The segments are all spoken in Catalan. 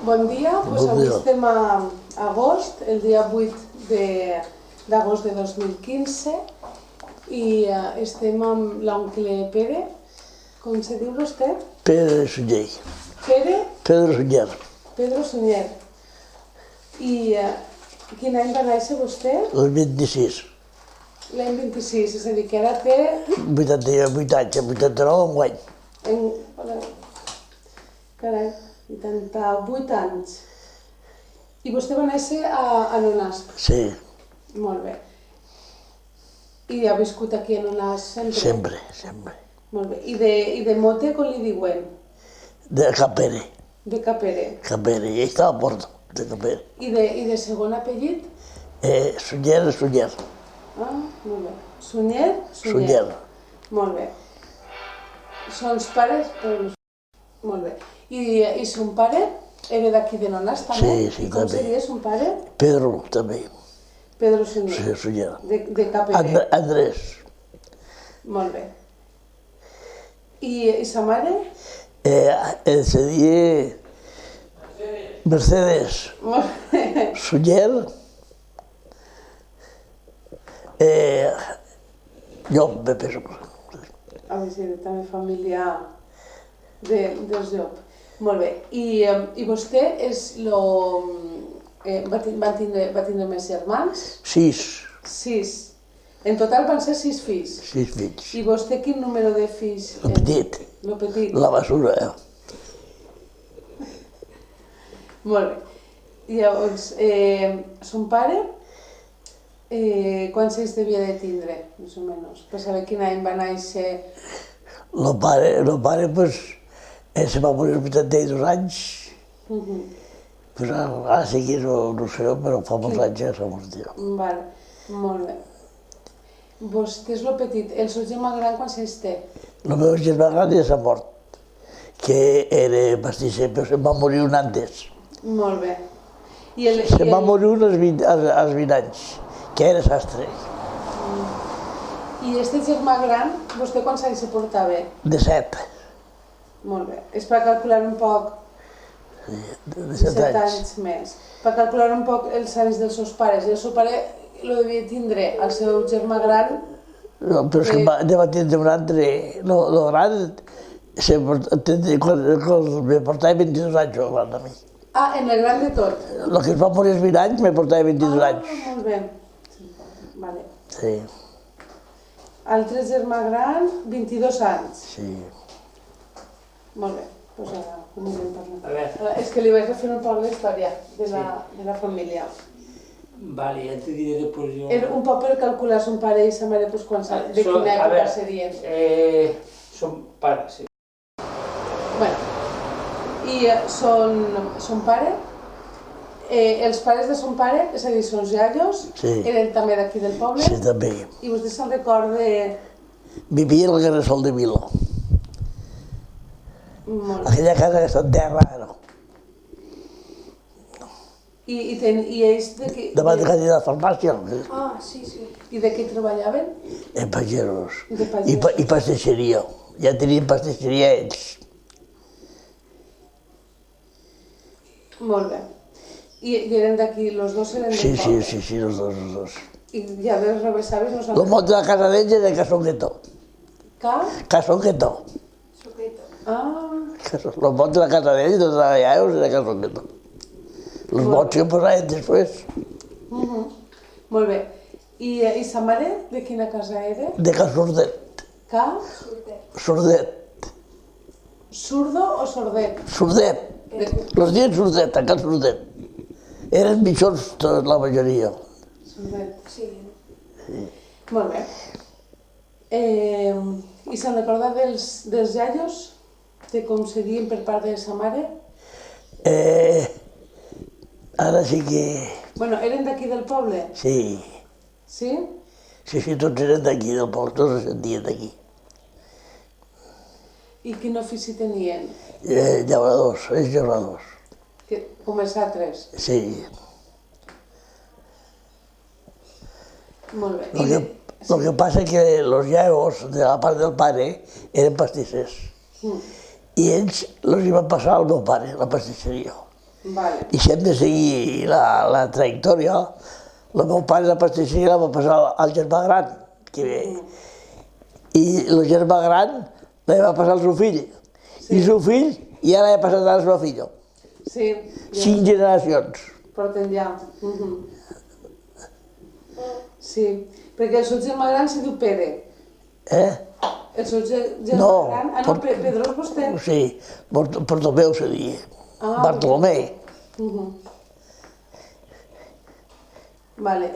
Bon dia, avui estem a agost, el dia 8 d'agost de 2015 i estem amb l'oncle Pere. Com se diu vostè? Pere Sunyer. Pere? Pedro Sunyer. Pedro Sunyer. I quin any va néixer vostè? El 26. L'any 26, és a dir, que ara té... 88 anys, 89 enguany. Carai, 88 anys. I vostè va néixer a Nonasp? Sí. Molt bé. I ha viscut aquí a Nonasp sempre? Sempre, sempre. Molt bé. I de mote com li diuen? De Capere. De Capere. Capere, i estava a Porto, de Capere. I de segon apellit? Sunyer, Sunyer. Ah, molt bé. Sunyer? Sunyer. Molt bé. Sons pares? Molt bé. I son pare era d'aquí de Nonasp també? Sí, sí, I com també. seria son pare? Pedro, també. Pedro Sunyer. Sí, Sunyer. De Capere. Andrés. Molt bé. I sa mare? Se diu Mercedes Molt bé. Sunyer. Llop, me penso. A veure si també família dels Llop. Molt bé. I vostè va tindre més germans? 6. 6. En total van ser 6 fills. 6 fills. I vostè quin número de fills? El petit. El petit. La basura, Molt bé. Llavors, son pare, quants anys devia de tindre, més o menys? Per saber quin any va néixer. El pare, pues, se va morir als 82 anys. Pues ara sí que no sé, però fa molts anys ja s'ha mort. Vale, molt bé. Vostè és el petit. El seu germà gran quants anys té? El meu germà gran ja s'ha mort, que era pastisser, però se'n va morir un antes. Molt bé. Se'n va morir un als 20 anys, que era sastre. I este germà gran, vostè quants anys se portava? De 7. Molt bé. És per calcular un poc... Sí, de 7 7 anys més. Per calcular un poc els anys dels seus pares. I el seu pare lo devia tindre al seu germà gran... No, però és que va tindre un altre... El gran, me portava 22 anys, el gran de mi. Ah, en el gran de tot. El que es va morir als 20 anys me portava 22 anys. Molt bé. Vale. Sí. Altre germà gran, 22 anys. Sí. Molt bé. Pues ara anirem parlant. És que li vaig refer un poc la història de la família. Vale, ya te diré después yo... Un poc per calcular son pare i sa mare, pues, de quina època serien. Son pares, sí. Bueno, i son pare, els pares de son pare, és a dir, sons iaios, eren també d'aquí del poble? Sí, també. I vostè se'n recorda... Vivia al Garrasol de Vilo. Aquella casa que està en terra, no. I ells de què... Davant de casa de la farmàcia. Ah, sí, sí. I de què treballaven? En pageros. De pageros. I pastisseria. Ja tenien pastisseria ells. Molt bé. I eren d'aquí, els dos eren del poble? Sí, els dos. I ja dels rebesavis no s'han... El mot de la casa d'ells era Casongueto. Casongueto. Ah. El mot de la casa d'ells, de la iaios, era Casongueto. Els mots que posaven després. Molt bé. I sa mare, de quina casa era? De Casordet. Sordet. Surdo o sordet? Sordet. Els dies Sordet, a Can Sordet. Eren mitjons la majoria. Sordet, sí. Molt bé. I se'n recorda dels iaios? De com serien per part de sa mare? Ara sí que... Bueno, eren d'aquí del poble? Sí. Sí? Sí, tots eren d'aquí del poble, tots es sentien d'aquí. I quin ofici tenien? Llauradors, llauradors. Com els altres? Sí. Molt bé. El que passa és que els llauradors de la part del pare eren pastissers. I ells els hi van passar al meu pare, la pastisseria. Vale. I si hem de seguir la trajectòria, el meu pare la pastisseria la va passar al germà gran, i el germà gran la va passar al seu fill, i el seu fill ja l'ha passat al seu fill. Sí. 5 generacions. Porten ja. Sí, perquè el seu germà gran se diu Pere. El seu germà gran... Ah, no, Pedro és vostè? Sí, Bartomeu se diu. Bartolomé. Vale,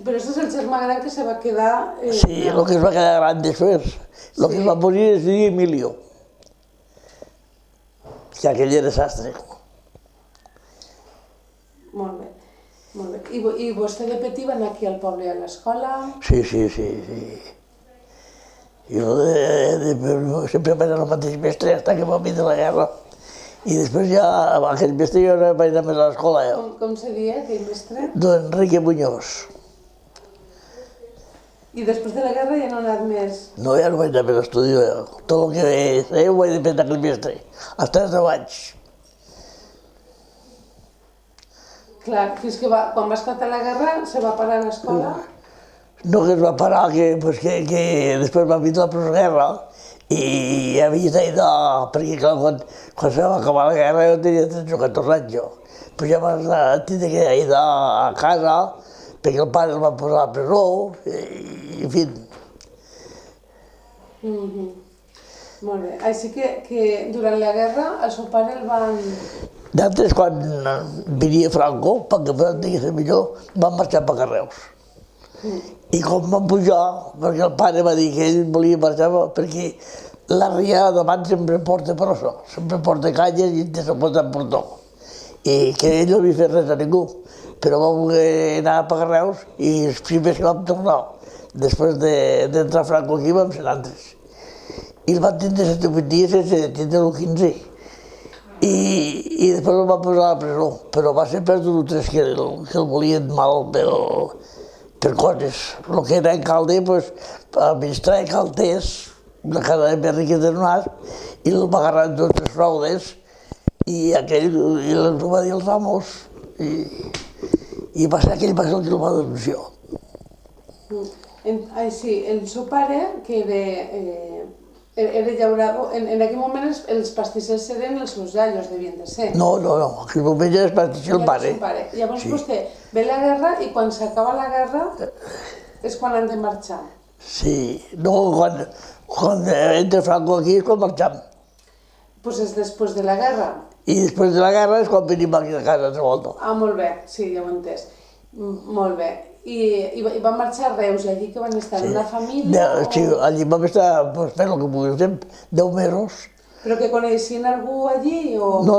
però este és el germà gran que se va quedar... Sí, el que es va quedar gran després. El que es va morir es diu Emilio. Que aquell era sastre. Molt bé, molt bé. I vostè de petit va anar aquí al poble a l'escola? Sí. Jo sempre vaig anar al mateix mestre fins que va vindre la guerra. I després ja, aquell mestre jo no vaig anar més a l'escola. Com se deia aquell mestre? Don Enrique Muñoz. I després de la guerra ja no ha anat més? No, ja no vaig anar més a estudi. Tot el que sé ho vaig dependre d'aquell mestre. Als 13 anys. Clar, fins que quan va esclatar la guerra se va parar a l'escola? No, que es va parar, que després va vindre la postguerra i havia d'anar, perquè clar, quan se va acabar la guerra jo tenia 13 o 14 anys jo. Però ja vas tindre que anar a casa perquè el pare el va posar a la presó i en fi. Molt bé. Així que durant la guerra el seu pare el van... D'altres, quan venia Franco, perquè per diguéssim millor, van marxar per Carreus. I com van pujar, perquè el pare va dir que ell volia marxar perquè la riada davant sempre porta brossa, sempre porta canyes i te se pot emportar. I que ell no havia fet res a ningú, però va voler anar a Carreus i els primers que vam tornar, després d'entrar Franco aquí, vam ser altres. I el van tindre 7 o 8 dies sense tindre-lo 15. I després el van posar a la presó, però va ser per tots que el volien mal per coses. El que era alcalde, administrar alcaldes, la casa de més riques de Donàs, i el va agarrar tots els fraudes, i aquell els va dir els amos, i va ser aquell el que el va denunciar. Sí, el seu pare, que era llaurador, en aquell moment els pastissers eren els seus iaios, devien de ser. No, en aquell moment ja és pastisser el pare. Llavors vostè ve la guerra i quan s'acaba la guerra és quan han de marxar. Sí, no, quan entra Franco aquí és quan marxam. Doncs és després de la guerra. I després de la guerra és quan venim aquí a casa de volta. Ah, molt bé, sí, ja ho he entès. Molt bé. I van marxar a Reus, i allí que van estar en una família? Sí, allí vam estar fent el que poguéssim, 10 mesos. Però que coneixien algú allí o...? No,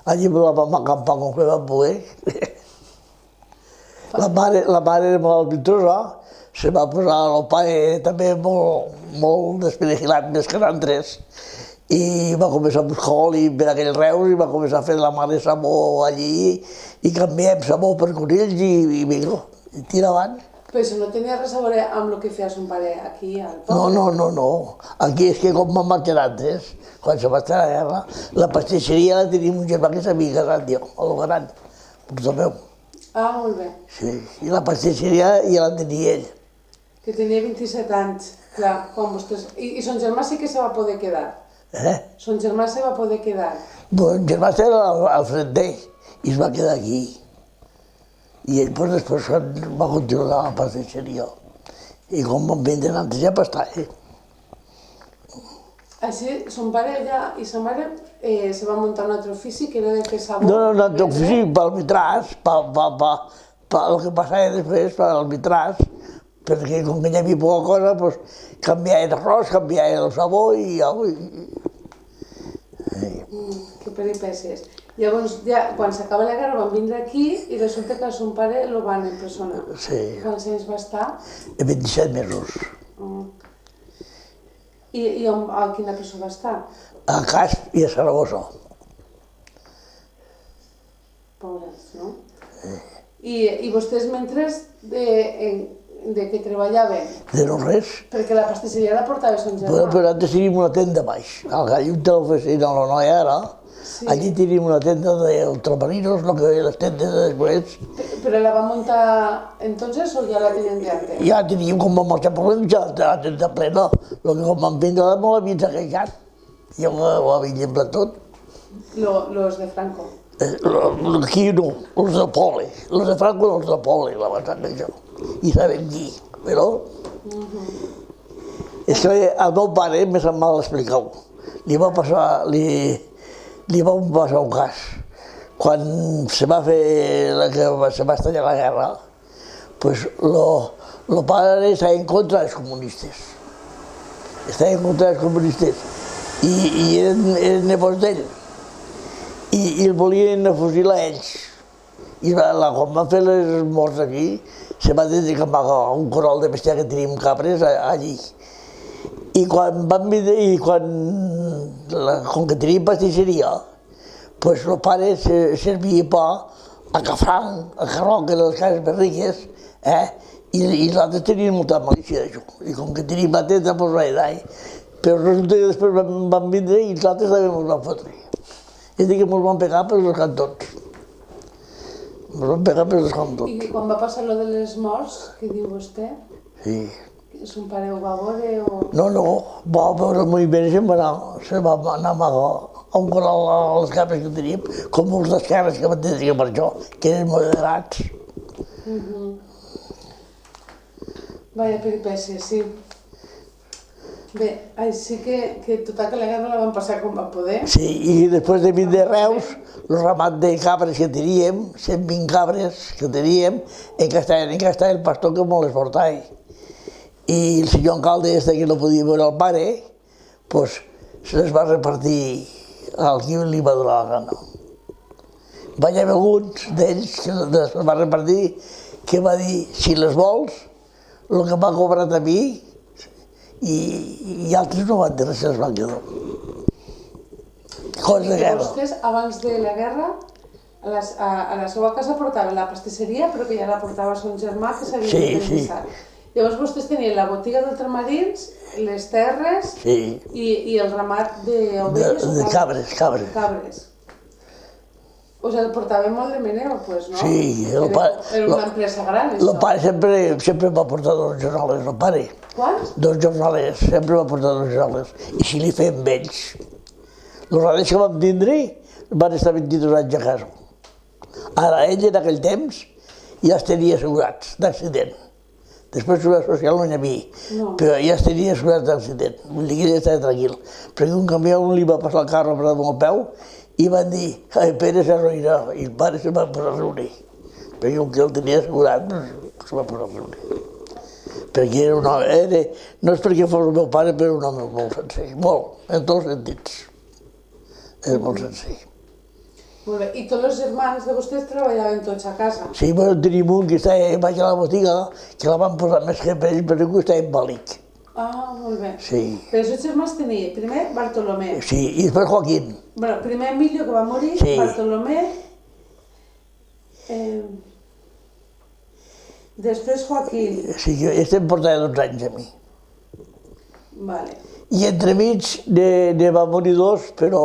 allí la vam acampar com que vam poder. La mare era molt pintosa, se va posar el pare també molt desperegilat, més que nosaltres. I va començar a buscar oli per aquell Reus i va començar a fer la mare sabó allí i canviem sabó per conills i vinga, i tira avant. Però això no tenia res a veure amb el que feia son pare aquí al poble? No. Aquí és que com van marxar antes, quan se va estar a la guerra, la pastisseria la tenim un germà que s'havia casat, jo, a lo gran, Bartomeu. Ah, molt bé. Sí, i la pastisseria ja la tenia ell. Que tenia 27 anys, clar, com vostès... I son germà sí que se va poder quedar? Son germà se va poder quedar? Bon germà era al fred d'ell i es va quedar aquí. I ell després va continuar a la pastisseria. I com van vendre antes ja va estar, Així, son pare allà i sa mare se va muntar un altre ofici que era de fer sabó? No, un altre ofici pel mitràs, el que passava després, pel mitràs, perquè com que hi havia poca cosa, doncs canviava l'arròs, canviava el sabó i au. Que peripècies. Llavors, ja, quan s'acaba la guerra van vindre aquí i resulta que son pare el van empresonar. Sí. Quants anys va estar? 27 mesos. I a quina presó va estar? A Casp i a Saragossa. Pobres, no? I vostès mentre De què treballaven? De no res. Perquè la pastisseria la portava son germà. Però antes teníem una tenda baix. Al Gallum de l'oficina, la noia ara, allí teníem una tenda d'ultramarinos, lo que les tendes després. Però la va muntar entonces o ja la tenien de antes? Ja teníem, com vam marxar per ja la tenda plena. Lo que com vam vindre no l'havien saquejat. Ja ho havien llemplat tot. Los de Franco. Aquí no, els de Pole. Els de Franco i els de Pole la van saquejar. I sabem qui, però... És que el meu pare, més em mal explicar-ho, li va passar un cas. Quan se va estallar la guerra, pues el pare estava en contra dels comunistes. Estava en contra dels comunistes i eren nebots d'ell. I el volien fusilar ells. I quan van fer les morts aquí, se va dedicar a un corral de bestiar que teníem cabres allí. I com que teníem pastisseria, pues el pare servia pa a Cafranc, a Carró, que eren les cases més riques, i nosaltres teníem molta malícia d'això. I com que teníem la tenda, pues res d'ahí. Però resulta que després van vindre i nosaltres també ens van fotre. És a dir, que ens van pegar per els cantons. Ens van pegar per els cantons. I quan va passar lo de les morts, què diu vostè? Sí. Son pare ho va veure o...? No, va veure molt bé, se va anar a amagar a un corral a les cabres que teníem, com molts dels cabres que van tenir per això, que eren moderats. Vaya peripècies, sí. Bé, així que tota aquella guerra la van passar com van poder. Sí, i després de vindre de Reus, el ramat de cabres que teníem, 120 cabres que teníem, en casa el pastor que molt les portava. I el senyor alcalde, que no podia veure el pare, pues, se les va repartir al qui li va donar la gana. Va haver alguns d'ells que les va repartir, que va dir, si les vols, el que m'ha cobrat a mi, i altres no van dir res, se'ls van quedar. Coses de guerra. Vostès, abans de la guerra, a la seva casa portaven la pastisseria, però que ja la portava son germà, que s'havia independizat. Llavors vostès tenien la botiga d'ultramarins, les terres i el ramat d'ovelles de cabres. O sigui, portava molt de meneo, pues, no? Sí. Era una empresa gran, això. El pare sempre va portar 2 jornales, el pare. Quants? 2 jornales, sempre va portar 2 jornales. I si li feien vells. Els radis que vam tindre van estar 22 anys a casa. Ara, ell en aquell temps ja els tenia assegurats d'accident. Després seguretat social no n'hi havia, però ja es tenia assegurats d'accident. Vull dir que ell estava tranquil. Perquè un camió li va passar el carro per damunt el peu i van dir, Pere s'arruïnà, i el pare se va posar a riure. Perquè un que el tenia assegurat, se va posar a riure. Perquè era un home, no és perquè fos el meu pare, però un home molt senzill, molt, en tots els sentits. És molt senzill. Molt bé, i tots els germans de vostès treballaven tots a casa? Sí, però tenim un que estava baix a la botiga, que la van posar més que per ell, però que estava invàlid. Ah, molt bé. Sí. Però els seus germans tenia, primer Bartolomé. Sí, i després Joaquín. Bueno, primer Emilio, que va morir, Bartolomé, després Joaquín. Sí, este em portava 12 anys a mi. Vale. I entremig ne va morir 2, però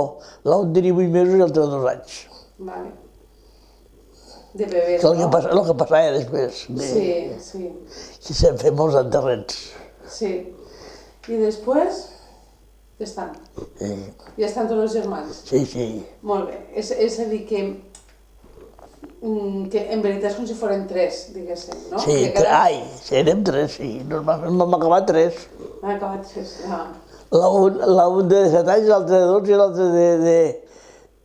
l'un tenia 8 mesos i l'altre 2 anys. Vale. De bebès, no? El que passava després. Sí. Que s'han fet molts enterrets. Sí. I després, ja estan. Sí. Ja estan tots els germans. Sí. Molt bé. És a dir que en veritat és com si foren 3, diguéssim, no? Sí, érem 3, sí. Nos vam acabar 3. Han acabat 3, L'un de 7 anys, l'altre de 12 i l'altre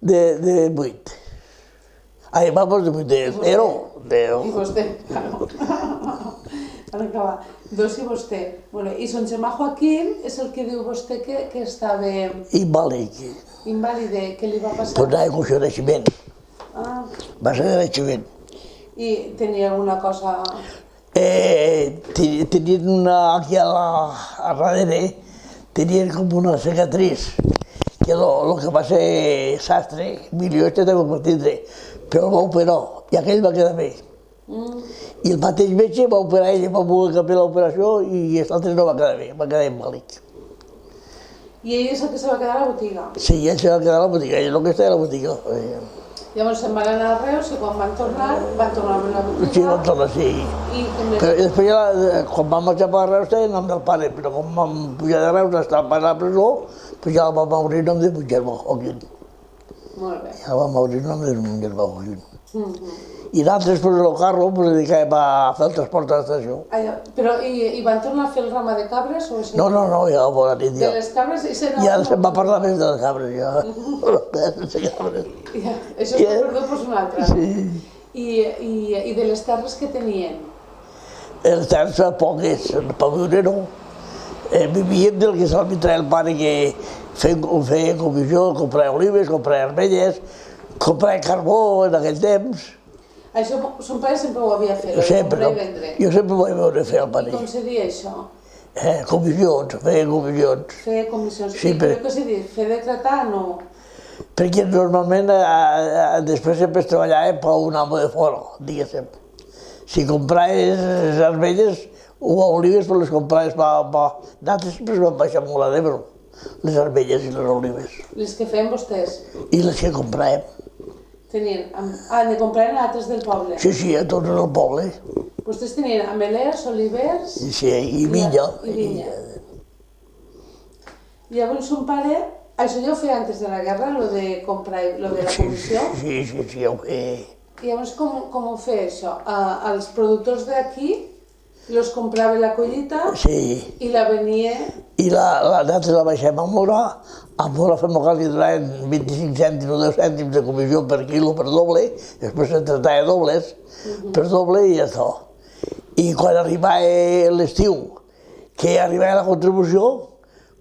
de 8. Ai, vamos de 8, de 0. I vostè, claro. Van acabar 2 i vostè. I son germà Joaquín és el que diu vostè que estava... Invàlid. Invàlid, què li va passar? Pues anava amb això de naixement. Va ser de naixement. I tenia alguna cosa... Tenien aquí a darrere, tenien com una cicatriz, que el que va ser sastre, Emilio, també ho va tindre, però el va operar i aquell va quedar bé. I el mateix metge va operar ell, va poder fer l'operació i l'altre no va quedar bé, va quedar invàlid. I ell és el que se va quedar a la botiga? Sí, ell se va quedar a la botiga, ell és el que està a la botiga. Llavors se'n van anar a Reus i quan van tornar a la botiga. Sí, van tornar, sí. I què més? Però després, quan vam marxar per Reus, estava en nom del pare, però quan vam pujar de Reus, estava a la presó, doncs ja vam obrir el nom de Puiggermà Joaquín. Molt bé. Ja vam obrir el nom de Puiggermà Joaquín. I nosaltres, pues, el carro, ens dedicàvem a fer el transport a l'estació. Però i van tornar a fer el rama de cabres o així? No, ja va la nit, De ja. les cabres i se Ja se'n va parlar més de les cabres, ja. Sense cabres. Ja, això és perdó per una altra. Sí. I de les terres que tenien? Les terres poques, per viure no. Vivíem del que se'l traia el pare que feia comissió, comprava olives, comprava armelles, comprava carbó en aquell temps. Això son pare sempre ho havia fet, Sempre, comprar i vendre. jo sempre ho vaig veure fer al I pare. com se dia això? Comissions, feia comissions. Fer comissions. Sí, I què se diu? Fer decretar, no? Perquè normalment després sempre es treballava per un amo de fora, diguéssim. Si compraves les armelles o olives, pues les compraves nosaltres sempre es van baixar molt a l'Ebre, les armelles i les olives. Les que feien vostès? I les que compràvem. Tenien, de comprar a altres del poble? Sí, a tots el poble. Vostès tenien amelers, olivers... Sí, i vinya. I vinya. Llavors son pare, això ja ho feia antes de la guerra, lo de comprar, lo de la comissió? Sí, ja ho feia. I llavors com ho feia això? Els productors d'aquí los comprava la collita i la venia... I nosaltres la baixem a Mora fem el que li traien 25 cèntims o 10 cèntims de comissió per quilo per doble, després se tratava dobles per doble i ja està. I quan arribava l'estiu, que arribava la contribució,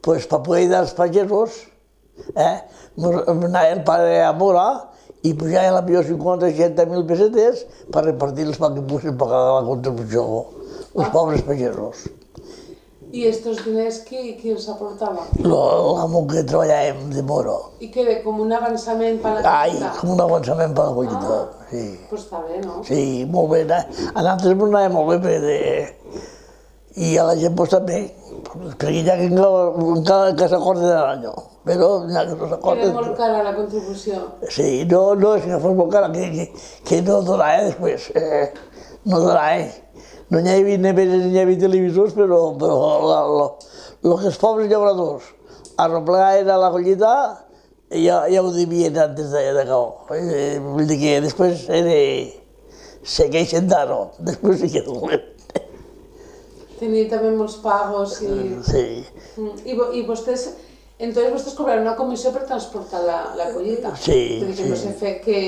pues, per poder ajudar els pagesos, anava el pare a Mora i pujava la millor 50-60.000 pessetes per repartir-les perquè poguessin pagar la contribució els pobres pagesos. I estos diners qui els aportava? L'amo que treballàvem de Mora. I que era com un avançament per la collita? Com un avançament per la collita, sí. Pues està bé, no? Sí, molt bé. A nosaltres ens anava molt bé, i a la gent pues també, perquè ja que encara que s'acorda de l'any, però ja que no s'acorda... Era molt cara la contribució? Sí, no és que fos molt cara, que no donava després, no donava. No hi havia neveres ni hi havia televisors, però el que els pobres llauradors arreplegaven a la collita ja ho devien antes d'acabar. Vull dir que després segueixen d'ara, després sí que dolent. Tenia també molts pagos i... Sí. I vostès, entonces vostès cobraven una comissió per transportar la collita? Sí, perquè no sé fer que...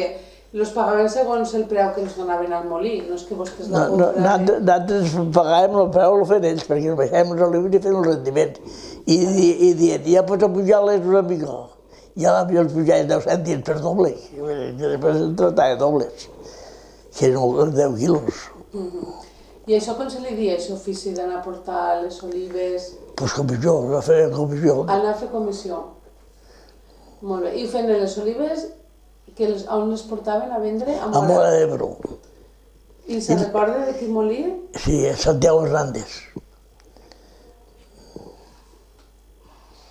Los pagaven segons el preu que ens donaven al molí, no és que vostès la compraven. Nosaltres pagàvem el preu, el feien ells, perquè ens baixàvem els olives i feien els rendiments. I dient, ja pots apujar-les una mica. Ja els pujaven 10 cèntims per doble, que després es tractava dobles, que eren 10 quilos. I això com se li dia, aquest ofici d'anar a portar les olives? Pues comissió, va fer comissió. Anar a fer comissió. Molt bé. I fent les olives, on les portaven a vendre? A Mora d'Ebre. I se recorda de quin molí? Sí, a Santiago Hernández.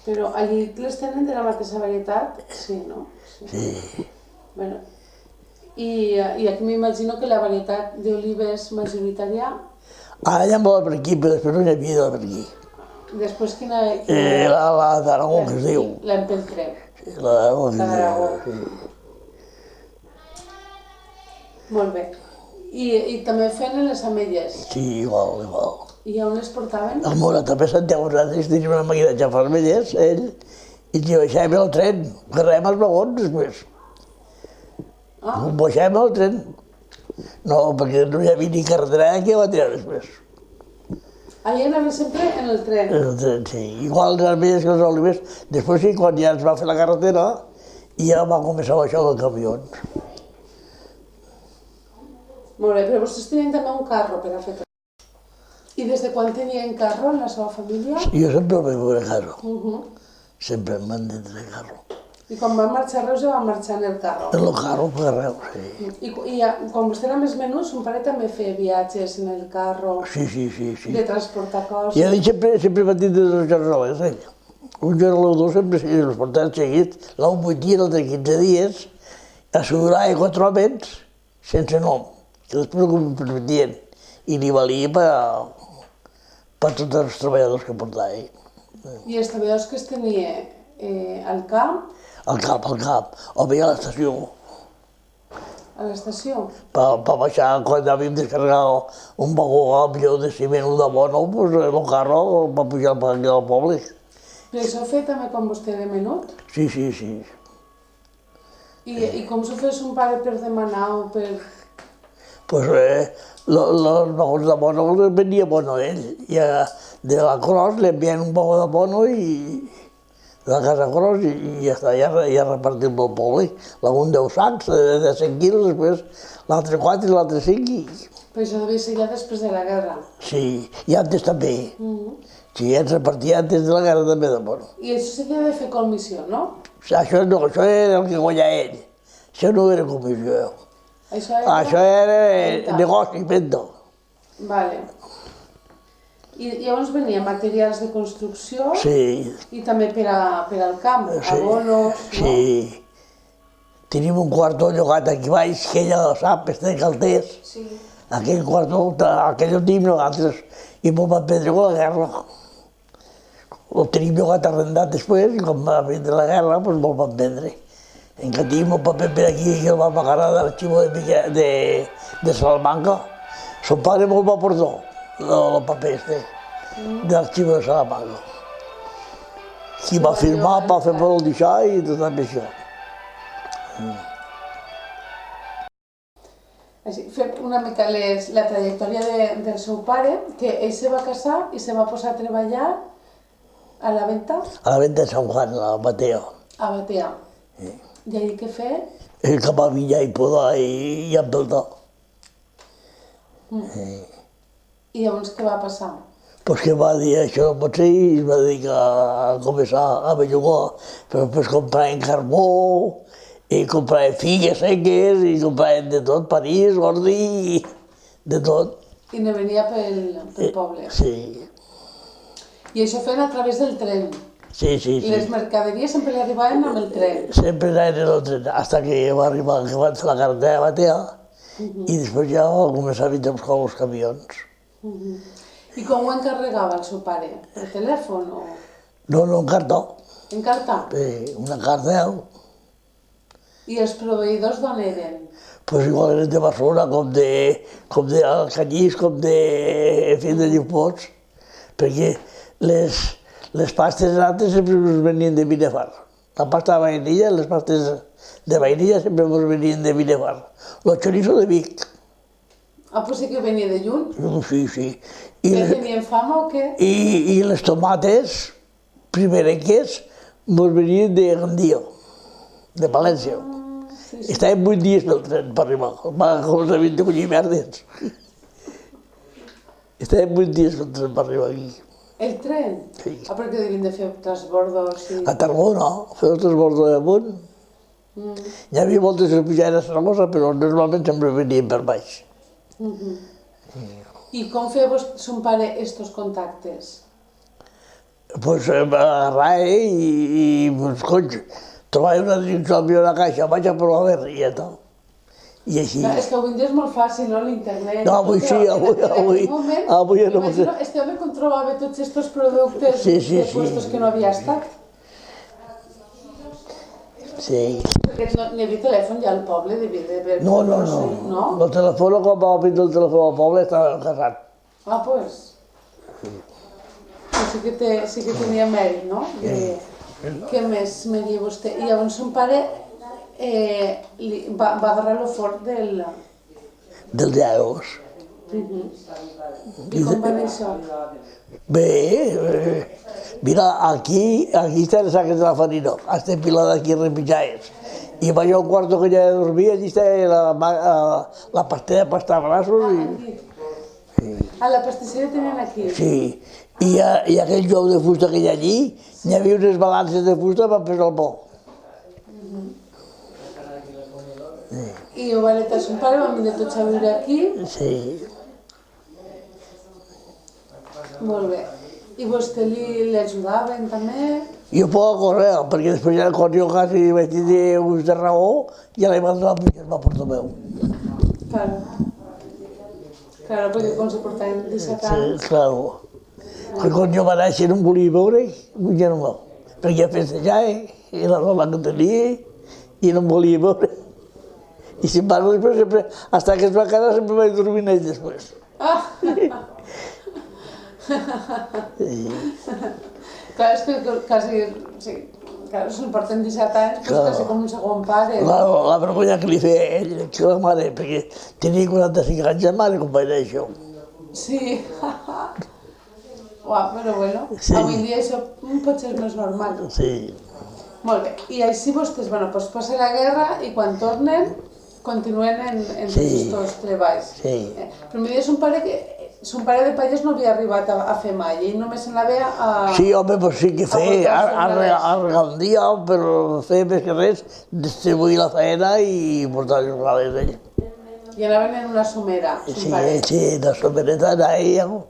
Però allí les tenen de la mateixa varietat? Sí, no? Sí. Bueno, i aquí m'imagino que la varietat d'olives majoritària... Ara ja em va per aquí, però després no hi havia per aquí. Després quina... La d'Aragó, que es diu. L'Empeltré. Sí, la d'Aragó, que es d'Aragó. diu. Molt bé. I també feien les ametlles? Sí, igual. I on les portaven? A Mora, també Santiago Hernández, tenia una màquina de xafar ametlles, ell, i ens hi baixàvem al tren, carregàvem els vagons després. Baixàvem al tren. No, perquè no hi havia ni carretera que va tirar després. Allà anaven sempre en el tren? En el tren, sí. Igual les ametlles que els olives. Després sí, quan ja ens va fer la carretera, ja va començar a baixar els camions. Molt bé, però vostès tenien també un carro per a fer tot. I des de quan tenien carro en la seva família? Jo sempre el vaig veure carro. Sempre em van de carro. I quan van marxar a Reus ja van marxar en el carro. En el carro per Reus, sí. I quan vostè era més menut, son pare també feia viatges en el carro, Sí. de transportar coses. I ell sempre va tindre dos jornalers, ell. Un jornaler o dos sempre se els portava seguit, l'un 8 dies, l'altre 15 dies, assegurava 4 homes sense nom, que després ho permetien, i li valia per tots els treballadors que portava ell. I els treballadors que es tenia al camp, Al cap, o bé a l'estació. a l'estació. Per baixar, quan havíem de carregar un vagó millor de ciment o de bono, pues el carro va pujar per aquí al poble. Però això ho feia també quan vostè era menut? Sí. I com s'ho feia son pare per demanar o per... Pues los vagons de bono los vendía bono él. Y de la Cross le envían un vagó de bono y de la casa Cross y ya está, ya repartim pel poble. L'un 10 sacs de 100 quilos, després l'altre 4 i l'altre 5. Però això devia ser ja després de la guerra. Sí, i antes també. Sí, ens repartia antes de la guerra també de bono. I això s'havia de fer comissió, no? Això no, això era el que guanyava ell. Això no era comissió. Això era negoci, venda. Vale. I llavors venia materials de construcció i també per al camp, abonos, no? Sí. Tenim un quartó llogat aquí baix, que ella ho sap, de Caltés. Sí. Aquell quartó, aquell ho tenim nosaltres, i m'ho van prendre amb la guerra. Ho tenim llogat arrendat després, i quan va vindre la guerra, doncs me'l van vendre. En que tenim un paper per aquí, que el vam agarrar de l'arxiu de Salamanca. Son pare me'l va portar, el paper este, de l'arxiu de Salamanca. Qui va firmar, va fer per el deixar i tot això. Així, fem una mica la trajectòria del seu pare, que ell se va casar i se va posar a treballar a la venta? A la venta de Sant Juan, a Batea. A Batea. I ahir què fer? El cap a Villa i podar i empeltar. I llavors què va passar? Pues que va dir això no pot ser i es va dedicar a començar a bellugar, però després compraven carbó, i compraven figues seques, i compraven de tot, panís, ordi, de tot. I ne venia pel poble? Sí. I això feien a través del tren? Sí. Les mercaderies sempre li arribaven amb el tren? Sempre anaven en el tren, fins que va arribar que va fer la carretera de Batea, i després ja va començar a vindre els camions. I com ho encarregava el seu pare? Per telèfon o...? No, en carta. En carta? Sí, una carta. I els proveïdors d'on eren? Pues igual eren de Barcelona, com de Alcanyís, com de Lliupots, perquè les pastes altres sempre ens venien de Binefar. La pasta de vainilla, les pastes de vainilla sempre ens venien de Binefar. Los chorizo de Vic. Ah, pues sí que venia de lluny? Sí. Ja tenien fama o què? I les tomates primerenques ens venien de Gandia, de València. Estàvem 8 dies pel tren per arribar, va començar a venir collir merdes. Estàvem 8 dies pel tren per arribar aquí. El tren? Sí. Ah, perquè devien de fer transbordos i... A Tarragona, fer el transbordo damunt. Hi havia moltes que pujaven a Saragossa, però normalment sempre venien per baix. I com feia son pare estos contactes? Pues agarrar i pues, cony, trobar una direcció al millor a la caixa, vaig a provar a veure i ja tal. I així. És que avui en dia és molt fàcil, no, l'internet? No, avui sí, avui ja no sé. Este home com trobava tots aquests productes de puestos que no havia estat? Sí. Perquè n'hi havia telèfon ja al poble, devia d'haver... No. El telèfon, quan va vindre el telèfon al poble, estava casat. Ah, pues. Sí que tenia mèrit, no? Què més me diu vostè? I llavors son pare va agarrar lo fort del... Del Llaos. I com va això? Bé, mira, aquí està el saques de la farina, està empilada aquí repitjades. I vaig al cuarto que ja dormia, allí està la pastera de pastar braços i... Ah, la pastisseria tenen aquí? Sí, i aquell jou de fusta que hi ha allí, hi havia unes balances de fusta per pesar el bo. I Ovaleta, son pare, van venir tots a viure aquí. Sí. Molt bé. I vostè li ajudaven també? Jo poc correr, perquè després ja quan jo quasi vaig tenir ús de raó, ja la vaig donar a pujar a Portomeu. Claro. Claro, perquè com se portaven 17 anys. Sí, claro. Quan jo va néixer no em volia veure, ja no veu. Perquè festejava, i la roba que tenia, i no em volia veure. I sin embargo, després, sempre, hasta que es va quedar, sempre vaig dormir amb ell després. Ah! Clar, és que quasi, sí, clar, se'n porten 17 anys, doncs quasi com un segon pare. La vergonya que li feia ell, que la mare, perquè tenia 45 anys de mare quan vaig dir això. Sí. Uau, però bueno, Sí. avui dia això potser és més normal. Sí. Molt bé, i així vostès, bueno, doncs passa la guerra i quan tornen continuen en Sí. aquests treballs. Sí. Però em dius son pare de pagès no havia arribat a fer mai, ell només anava a... Sí, home, pues sí que feia, a regar un dia, però feia més que res, distribuir la feina i portar els regals d'ell. I anaven en una somera, son Sí, pare. sí, la somereta anava.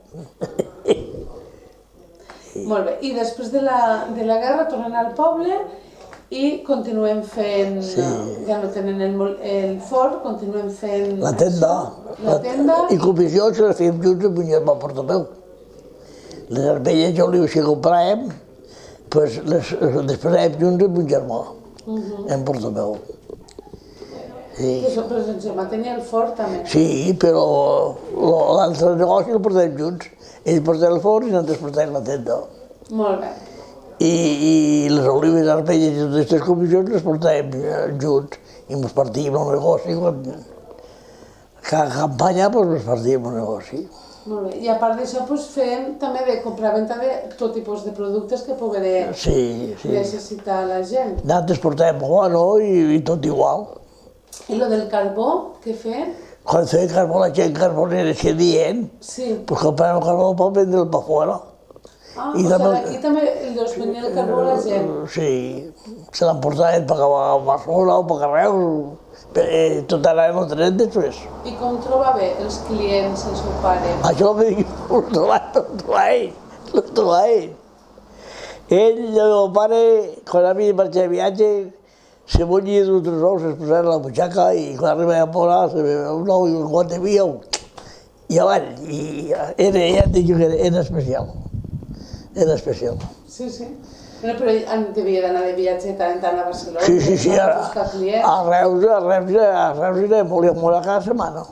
Molt bé, i després de la guerra tornen al poble i continuen fent, ja no tenen el forn, continuen fent... La tenda. La tenda. I comissions les fèiem junts amb un germà a Portomeu. Les armelles jo li vaig compràvem, pues després anàvem junts amb un germà, en Portomeu. Sí. Però el germà tenia el forn també. Sí, però l'altre negoci el portàvem junts. Ell portava el forn i nosaltres portàvem la tenda. Molt bé. I les olives, armelles i totes aquestes comissions les portàvem junts i ens partíem el negoci. Cada campanya ens partíem el negoci. Molt bé. I a part d'això, feien també de compra-venta de tot tipus de productes que poguera necessitar la gent. Nosaltres portàvem guano i tot igual. I lo del carbó, què feien? Quan feia carbó, la gent carbonera que dient, pues compràvem carbó per vendre'l per fora. Ah, o sigui, aquí també els venia el carbó a la gent. Sí, se l'emportaven per a Barcelona o per Carreus, tot anàvem al tren després. I com trobava els clients, el seu pare? Això que dic, ho trobava ell. Ell, el meu pare, quan havia de marxar de viatge, se volia d'uns ous, es posava a la butxaca i quan arribava a Pola, se veia un ou i un guant de viu i avall. I era, ja et dic que era especial. Era especial. Sí, sí. Però ell devia d'anar de viatge tant en tant a Barcelona. Sí, a Reus era molt cada setmana.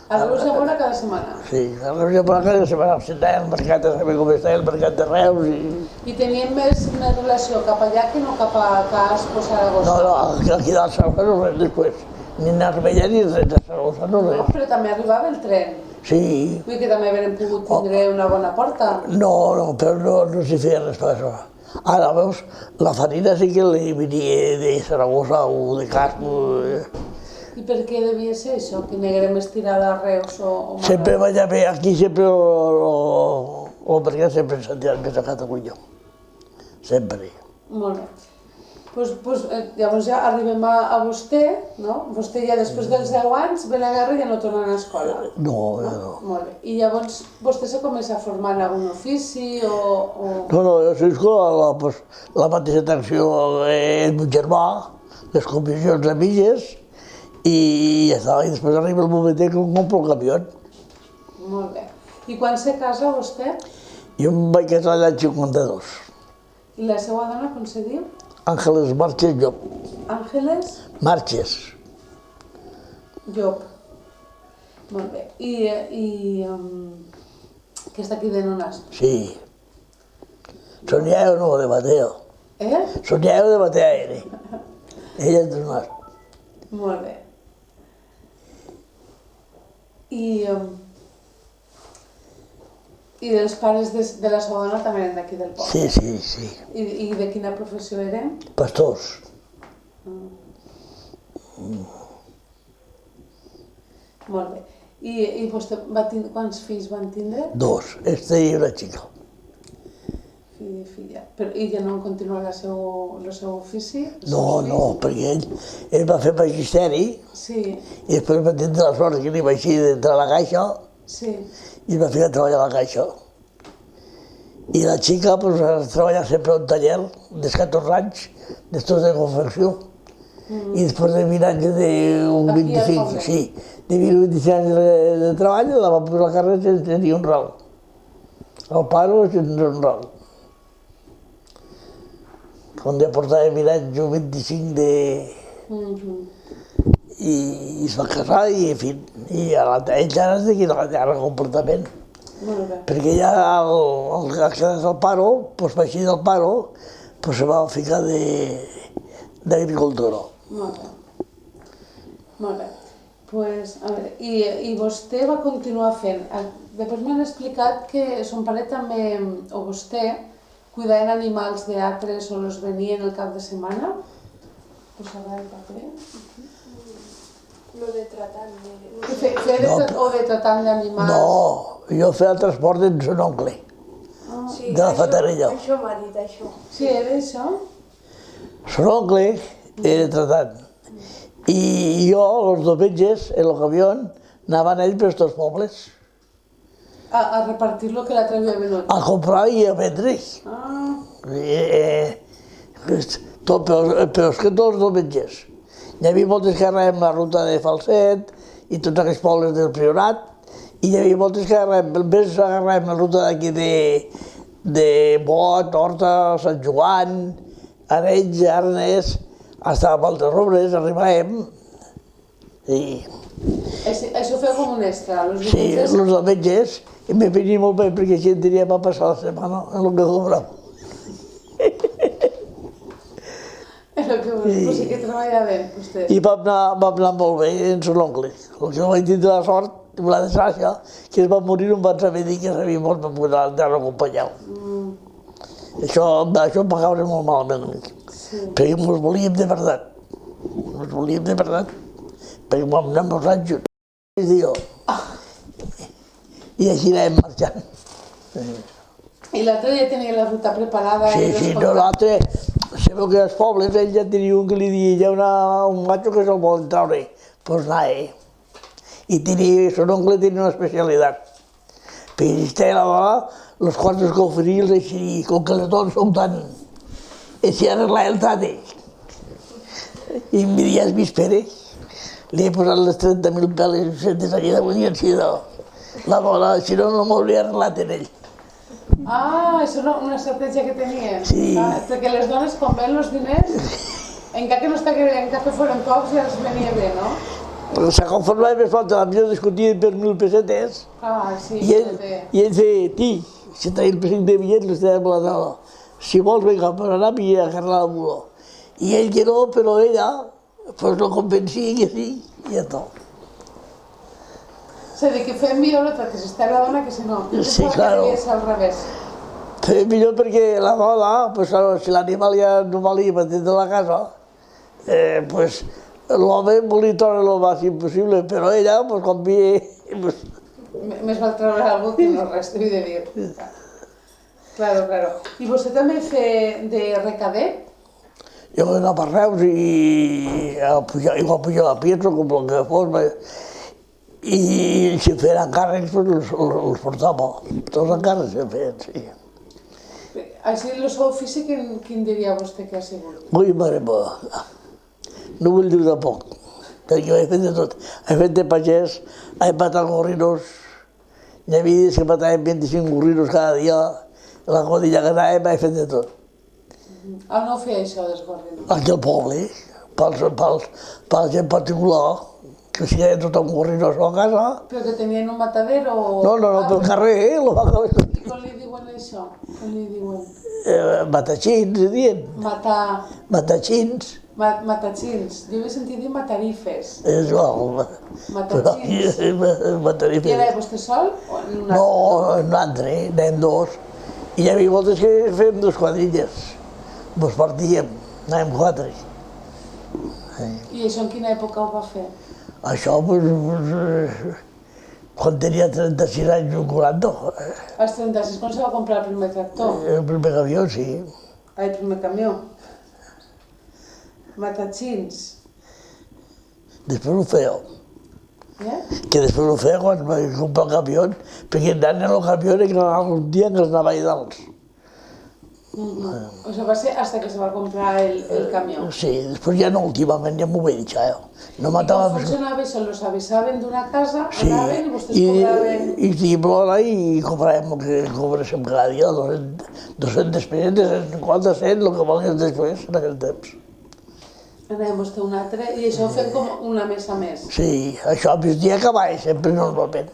A Reus i a Mora cada setmana? Sí, a Reus i a Mora cada setmana. El mercat de saber com està el mercat de Reus I tenien més una relació cap allà que no cap a Casp o Saragossa? No, aquí a Saragossa no res després. Ni a Arbella ni res de Saragossa, no res. Però també arribava el tren. Sí. Vull que també haurem pogut tindre una bona porta. No, però no s'hi feia res per això. Ara, veus, la farina sí que li venia de Saragossa o de Casp. I per què devia ser això, que negrem més tirada a Reus o Mora? Sempre vaig haver, aquí sempre el mercat sempre s'ha tirat més a Catalunya. Sempre. Molt bé. Llavors ja arribem a vostè, no? Vostè ja després dels 10 anys ve la guerra i ja no torna a l'escola. No, ja no. Molt bé. I llavors vostè se comença a formar en algun ofici o... No, jo soc escola, la mateixa atenció és mon germà, les comissions amigues, i ja està. I després arriba el moment que em compro el camió. Molt bé. I quan se casa vostè? Jo em vaig casar l'any 52. I la seva dona, com se diu? Ángeles Marches Llop. Ángeles? Marches. Llop. Molt bé. Que està aquí de Nonas? Sí. Soñado no, de Mateo. Soñado de Mateo era. Ella és de Nonas. Molt bé. I dels pares de la seva dona també eren d'aquí del poble? Sí. I de quina professió eren? Pastors. Molt bé. I vostè quants fills van tindre? 2, este i una xica. fill i filla. I ja no continua el seu ofici? No, perquè ell va fer magisteri i després va tindre la sort que li va així d'entrar a la caixa i va ficar a treballar a la caixa. I la xica treballa sempre a un taller dels 14 anys, d'estos de confecció. I després de 20 anys de 25, de 25 anys de treball, la va posar a la carrera sense tenir un ral. El paro sense un ral. Quan ja portava 20 anys o 25 de... I es va casar i, en fi, ell ja es de la terra completament. Perquè ja al quedar al paro, va eixir del paro, se va ficar d'agricultura. Molt bé. I vostè va continuar fent. Després m'han explicat que son pare també, o vostè, cuidaven animals d'altres o els venien el cap de setmana? Posava el paper. Lo de tratant. O de tratant d'animals? No, jo feia el transport amb son oncle, de la Fatarella. Això m'ha dit, això. Sí, era això? Son oncle era tratant. I jo, els diumenges, en el camió, anaven ells per tots pobles. A repartir lo que l'altre havia venut? A comprar i a vendre. Però és que tots els diumenges. Hi havia moltes que anaven la ruta de Falset i tots aquests pobles del Priorat, i hi havia moltes que agarràvem la ruta d'aquí de Bot, Horta, Sant Joan, Arenys, Arnes, fins a Valderrobres arribàvem. Això feia com un extra, els diumenges? Sí, els diumenges, i me venia molt bé perquè així tenia per passar la setmana en el que cobrava. Però sí que treballava bé, vostè. I vam anar molt bé amb son oncle. El que vaig tindre la sort, amb la desgràcia, que es va morir no em van saber dir que s'havia mort per poder acompanyar. Això em va caure molt malament a mi. Perquè mos volíem de veritat. Mos volíem de veritat. Perquè vam anar molts anys junts. I així anàvem marxant. I l'altre ja tenia la ruta preparada? Sí, no, l'altre, sabeu que als pobles ell ja tenia un que li deia, hi ha un macho que se'l vol treure, doncs anava. I son oncle tenia una especialitat. Perquè existia la dona, els quartos que oferia els així, com que les dones són tan... Així arreglar el tate. I em dia, has vist, Pere? Li he posat les 30.000 peles de seguida, vull dir, així de... La dona, si no, no m'hauria arreglat en ell. Això és una estratègia que tenia. Sí. Perquè les dones, quan ven els diners, encara que foren pocs, ja els venia bé, no? Se conformava més falta, potser discutien per 1.000 pessetes. Sí. I ell deia, si tenia el pesset de bitllets, les tenia per la taula. Si vols, vinga, per anar i agarrar el muló. I ell que no, però ella, pues lo convencia que sí, i ja tot. És a dir, que fem millor la que s'està la dona que si no. Sí, claro. És al revés. Fem millor perquè la dona, pues, si l'animal ja no valia per dins de la casa, pues, l'home volia treure el màxim possible, però ella, pues, quan vi... Més val treure alguna que no res, t'ho he de dir. Claro. I vostè també fer de recadet? Jo vaig anar per Reus i va pujar a Pietro, com el que fos, i si feien encàrrecs, els portava. Tots encàrrecs se feien, sí. Així, el seu ofici, quin diria vostè que ha sigut? Ui, mare meva, no vull dir de poc, perquè jo he fet de tot. He fet de pagès, he matat gorrinos, hi havia dies que matàvem 25 gorrinos cada dia, la codilla que anàvem, he fet de tot. On no feia això dels gorrinos? Aquí al poble, per gent particular, que si hi havia tot un gorrino a la casa. Però que tenien un matadero o...? No, pel carrer, lo va acabar. Com li diuen això? Com li diuen? Matatxins, dient. Matatxins. Matatxins. Jo he sentit dir matarifes. És igual. Matatxins. Matarifes. I era vostè sol? No, un altre, anem dos. I hi havia moltes que fèiem dues quadrilles. Ens partíem, anàvem 4. I això en quina època ho va fer? Això, Quan tenia 36 anys o 40, Als 36 quan se va comprar el primer tractor? el primer camió, sí. El primer camió. Matachins. Després ho feia. Que després ho feia quan vaig comprar el camió, perquè anant en el camió era un dia que els anava a Idals. O sea, va ser hasta que se va comprar el camió. Sí, després ja no, últimament ja m'ho vaig deixar jo. No ¿Y matava... cómo funcionaba eso? ¿Los avisaban de una casa? Sí, ¿Anaven y ustedes cobraban? i teníem l'hora i cobràvem el que cobréssim cada dia, 200 pessetes, 50 cents, el que volgués després, en aquell temps. Anàvem vostè un altre, i això ho fem com una mes a mes. Sí, això al migdia acabava sempre normalment.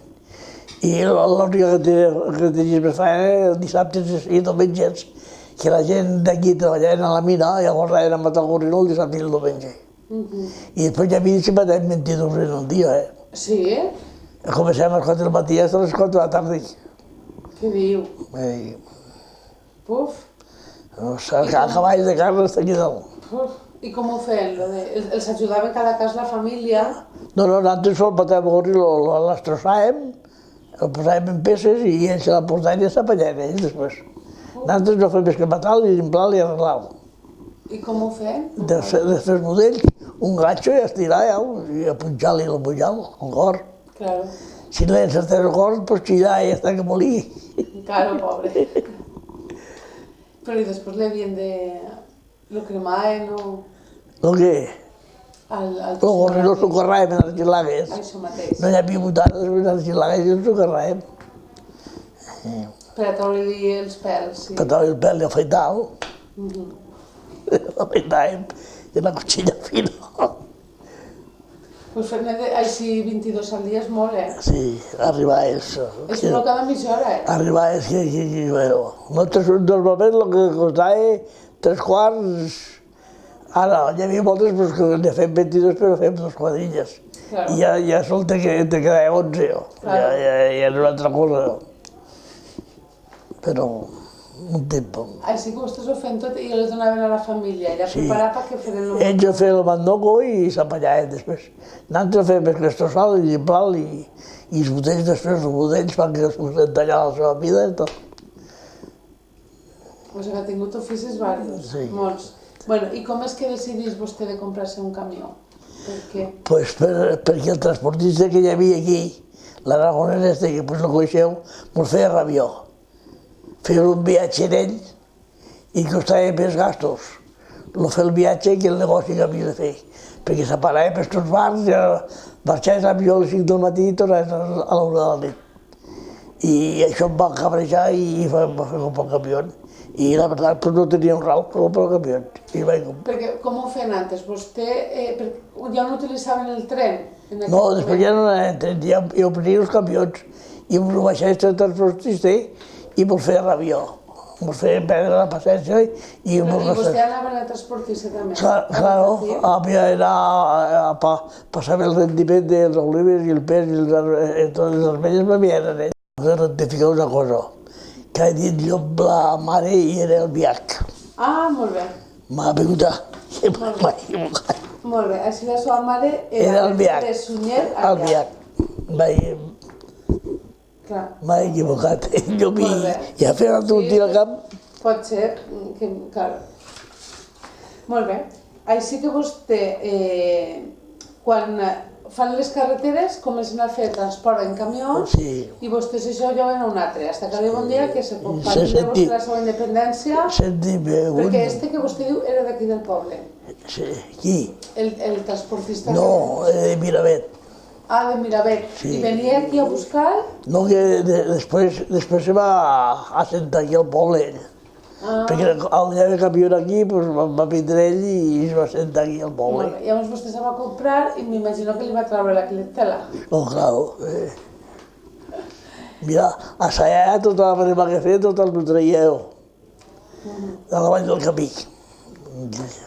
I l'única que tenies més feina era dissabtes i diumenges, que la gent d'aquí treballaven a la mina, llavors anaven a matar el gorrino el dissabte i el diumenge. I després ja havia si matem 22 gorrino al dia, Sí? Comencem a les 4 del matí fins a les 4 de la tarda. Què diu? I, Puf, a cavalls de carn està aquí dalt. puf. I com ho feien? Els ajudava cada cas la família? No, nosaltres sol matàvem el gorrino, l'estrossàvem, el posàvem en peces i ells se la portaven i s'apanyaven ells després. Nosaltres no fem més que matar-lo i limpiar-lo i arreglar-lo. I com ho feien? De fer els budells, un ganxo i estirar i a punxar-li el punyal, el cor. Claro, Si no li encertés el cor, pues xirar i hasta que morí. claro, pobre. Però i després li havien de... Lo cremaven o... El què? Al El gorrino socarràvem en les xilagues. Això mateix. No hi havia butades, en les xilagues i el socarràvem. Per a treure-li els pèls, sí. Petava el pèl i afaitar-lo. L'afeitàvem i la cuchilla fina. Pues fer-ne així 22 al dia és molt, Sí, arribar és... És una cada mitja hora, Arribar és que bueno, normalment el que costava 3 quarts, ara hi havia moltes pues, que ne fem 22 però fem 2 quadrilles. Claro. I ja sol te quedava 11, Claro. ja és una altra cosa. Però un temps. Així que vostès ho feien tot i els donaven a la família, ja Sí. preparava perquè feren el... Ells ho feien el mandoco i s'apanyaven després. Nosaltres fèiem més que estrossar-lo i llimpar-lo i els budells després, els budells fan que es poguessin tallar la seva vida i tot. O sigui que ha tingut oficis diversos, Sí. molts. Bueno, i com és que decidís vostè de comprar-se un camió? Per què? Pues perquè el transportista que hi havia aquí, l'aragonès este, que pues, el coneixeu, mos feia rabió. Feia un viatge en ell i costava més gastos. Fer el viatge que el negoci que havia de fer. Perquè s'aparava per tots bars, ja marxaves a millor a les 5 del matí i tornaves a l'1 de la nit. I això em va cabrejar i va fer comprar el camió. I la veritat pues, no tenia un ral per comprar el camió. I vaig comprar. Perquè com ho feien antes? Vostè ja no utilitzaven el tren? En aquell No, moment? després ja no anaven, ja ho prenia els camions i ens ho baixaves el transportista i mos feia rabió. Mos feia perdre la paciència i I mos vostè anava en el transportista també? Claro, havia d'anar a passar el rendiment dels olives i el peix i totes les armelles m'havien anat. He de rectificar una cosa, que he dit jo la mare i era el Biac. Ah, molt bé. M'ha vingut a... M'ha equivocat. Molt bé, així la seva mare Era el Biac. de Sunyer El Biac. Clar, M'ha equivocat. Jo Molt bé. ja feia un tir al camp. pot ser que... Clar. Molt bé. Així que vostè, quan fan les carreteres, comencen a fer transport en camió Sí. i vostès això lloguen a un altre, fins que arriba un dia que se Se comparten senti- vostè la seva independència, Sentim perquè este que vostè diu era d'aquí del poble, Sí. Qui? el transportista. No, de Miravet. Ah, de Miravet. Sí. I venia aquí a buscar? No, que després se va assentar aquí al poble. Ah, Perquè el dia de camió aquí pues, va vindre ell i es va assentar aquí al molt poble. bé. Llavors vostè se va comprar i m'imagino que li va treure la clientela. No, claro. Mira, a Sallà tota la prima que feia, tot el traia jo. De la vall del camí.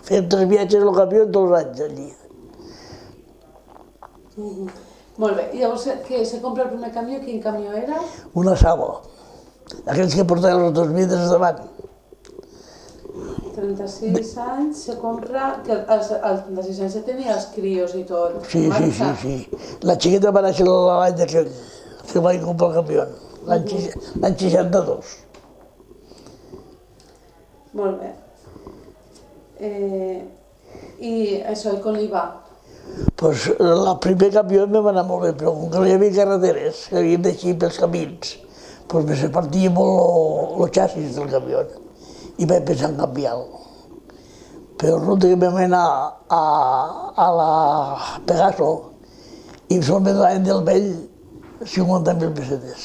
Fèiem 3 viatges al camió en 2 anys allí. Molt bé. I llavors que se compra el primer camió, quin camió era? Una Sabo. Aquells que portaven els 2 vidres davant. 36 anys, se compra, que als 36 anys ja tenia els crios i tot. Sí. La xiqueta va néixer l'any aquell, que vaig comprar el camió, l'any 62. Molt bé. I això, i com li va? Pues el primer camió em va anar molt bé, però com que no hi havia carreteres, que havíem d'eixir pels camins, pues me se partia molt el xassis del camió i vaig pensar en canviar-lo. Però resulta que vam anar a la Pegaso i solament l'any del vell 50.000 pessetes.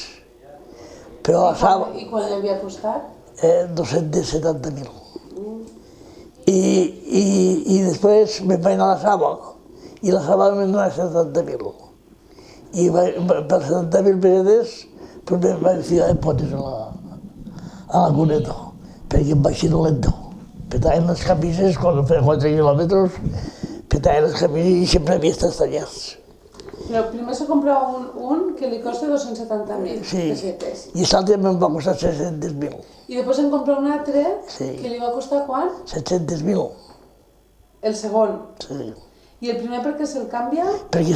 Però a Saba... I quan li havia costat? 270.000. I després me'n vaig anar a la Saba i la Saba me'n donava 70.000. I per 70.000 pessetes pues vaig ficar en potes a la cuneta, perquè em vaig ir lento. Petaven les camises, quan feia 4 quilòmetres, petaven les camises i sempre havia estat tallats. Però primer se comprava un que li costa 270.000 pessetes. I l'altre me'n va costar 600.000. I després en compra un altre que li va costar quant? 700.000. El segon? Sí. I el primer per què se'l canvia? Perquè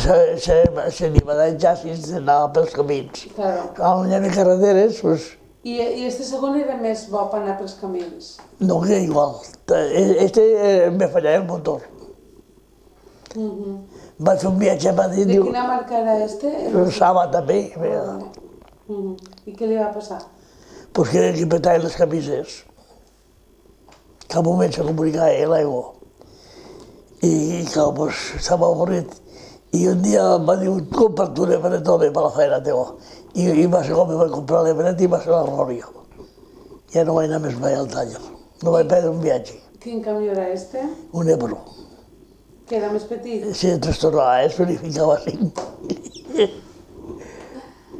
se li va dar el xassis d'anar pels camins. Claro. Quan no hi havia carreteres, doncs... I este segon era més bo per anar pels camins? No, que igual. Me fallava el motor. Vaig fer un viatge a Madrid... De quina marca era este? El Saba també. I què li va passar? Pues que li petaven les camises. Cap moment se comunicava l'aigua. I clar, pues estava avorrit. I un dia em va dir, compra't un ebretone per la feina teva. I va ser com em vaig comprar l'ebret i va ser la glòria. Ja no vaig anar més mai al taller. No vaig perdre un viatge. Quin camió era este? Un Ebro. Que era més petit? Sí, de 3 tonelades, però li ficava 5.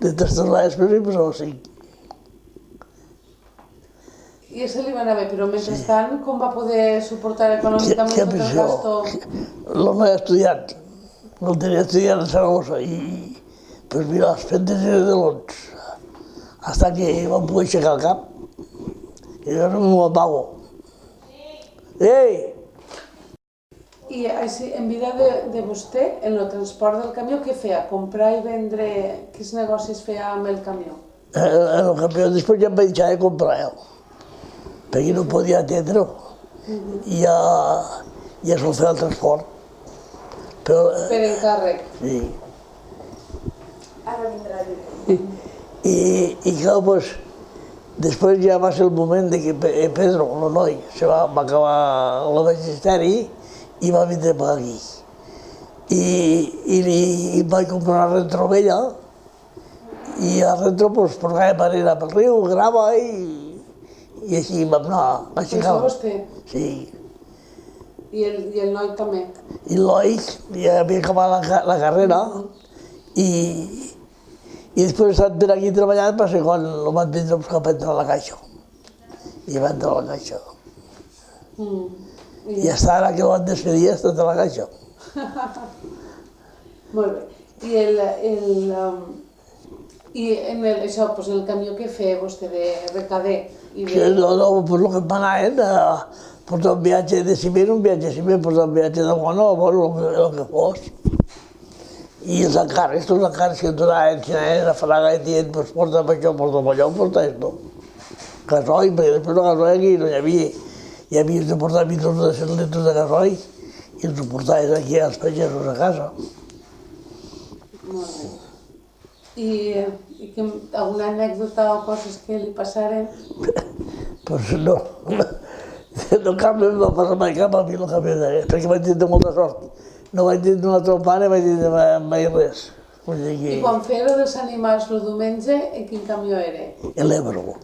De 3 tonelades, però li posava 5. I això li va anar bé, però mentrestant, com va poder suportar econòmicament tot el gasto? L'home era estudiant. El tenia estudiant a Saragossa i, pues mira, les fentes eren de l'ons. Hasta que vam poder aixecar el cap. I jo no m'ho apago. Ei! I així, en vida de vostè, en el transport del camió, què feia? Comprar i vendre? Quins negocis feia amb el camió? En el camió després ja em vaig deixar de comprar, perquè no podia atendre-ho. I ja sol fer el transport. Però, Per encàrrec? sí. Ara vindrà lliure. I clar, doncs, després ja va ser el moment de que Pedro, el noi, va acabar el magisteri i va vindre per aquí. I vaig comprar una retro vella i a retro doncs, portava per anar pel riu, grava i així vam anar a aixecar. Això vostè? Sí. I el noi també? I el noi ja havia acabat la carrera i després he estat per aquí treballant per ser quan el van vindre a buscar per entrar a la caixa. I va entrar a la caixa. I hasta ara que el van despedir ha estat a la caixa. Molt bé. I en això, doncs el camió que feia vostè de recader? No, pues el que em va anar portar un viatge de ciment, portar un viatge de guano, bueno, el que fos. I els encàrrecs, tots els encàrrecs que em donaven, si anaven a Fraga i dient, pues porta'm això, porta'm allò, porta esto. Gasoil, perquè després el gasoil aquí no hi havia. Hi havia de portar 1.200 litres de gasoil i els ho portaves aquí als pagesos a casa. Molt bé. I alguna anècdota o coses que li passaren? Pues no, no cap no em va passar mai cap a mi el camió perquè vaig tindre molta sort. No vaig tindre una trompana, vaig tindre mai res. I quan feia dels animals el diumenge, en quin camió era? L'Ebro.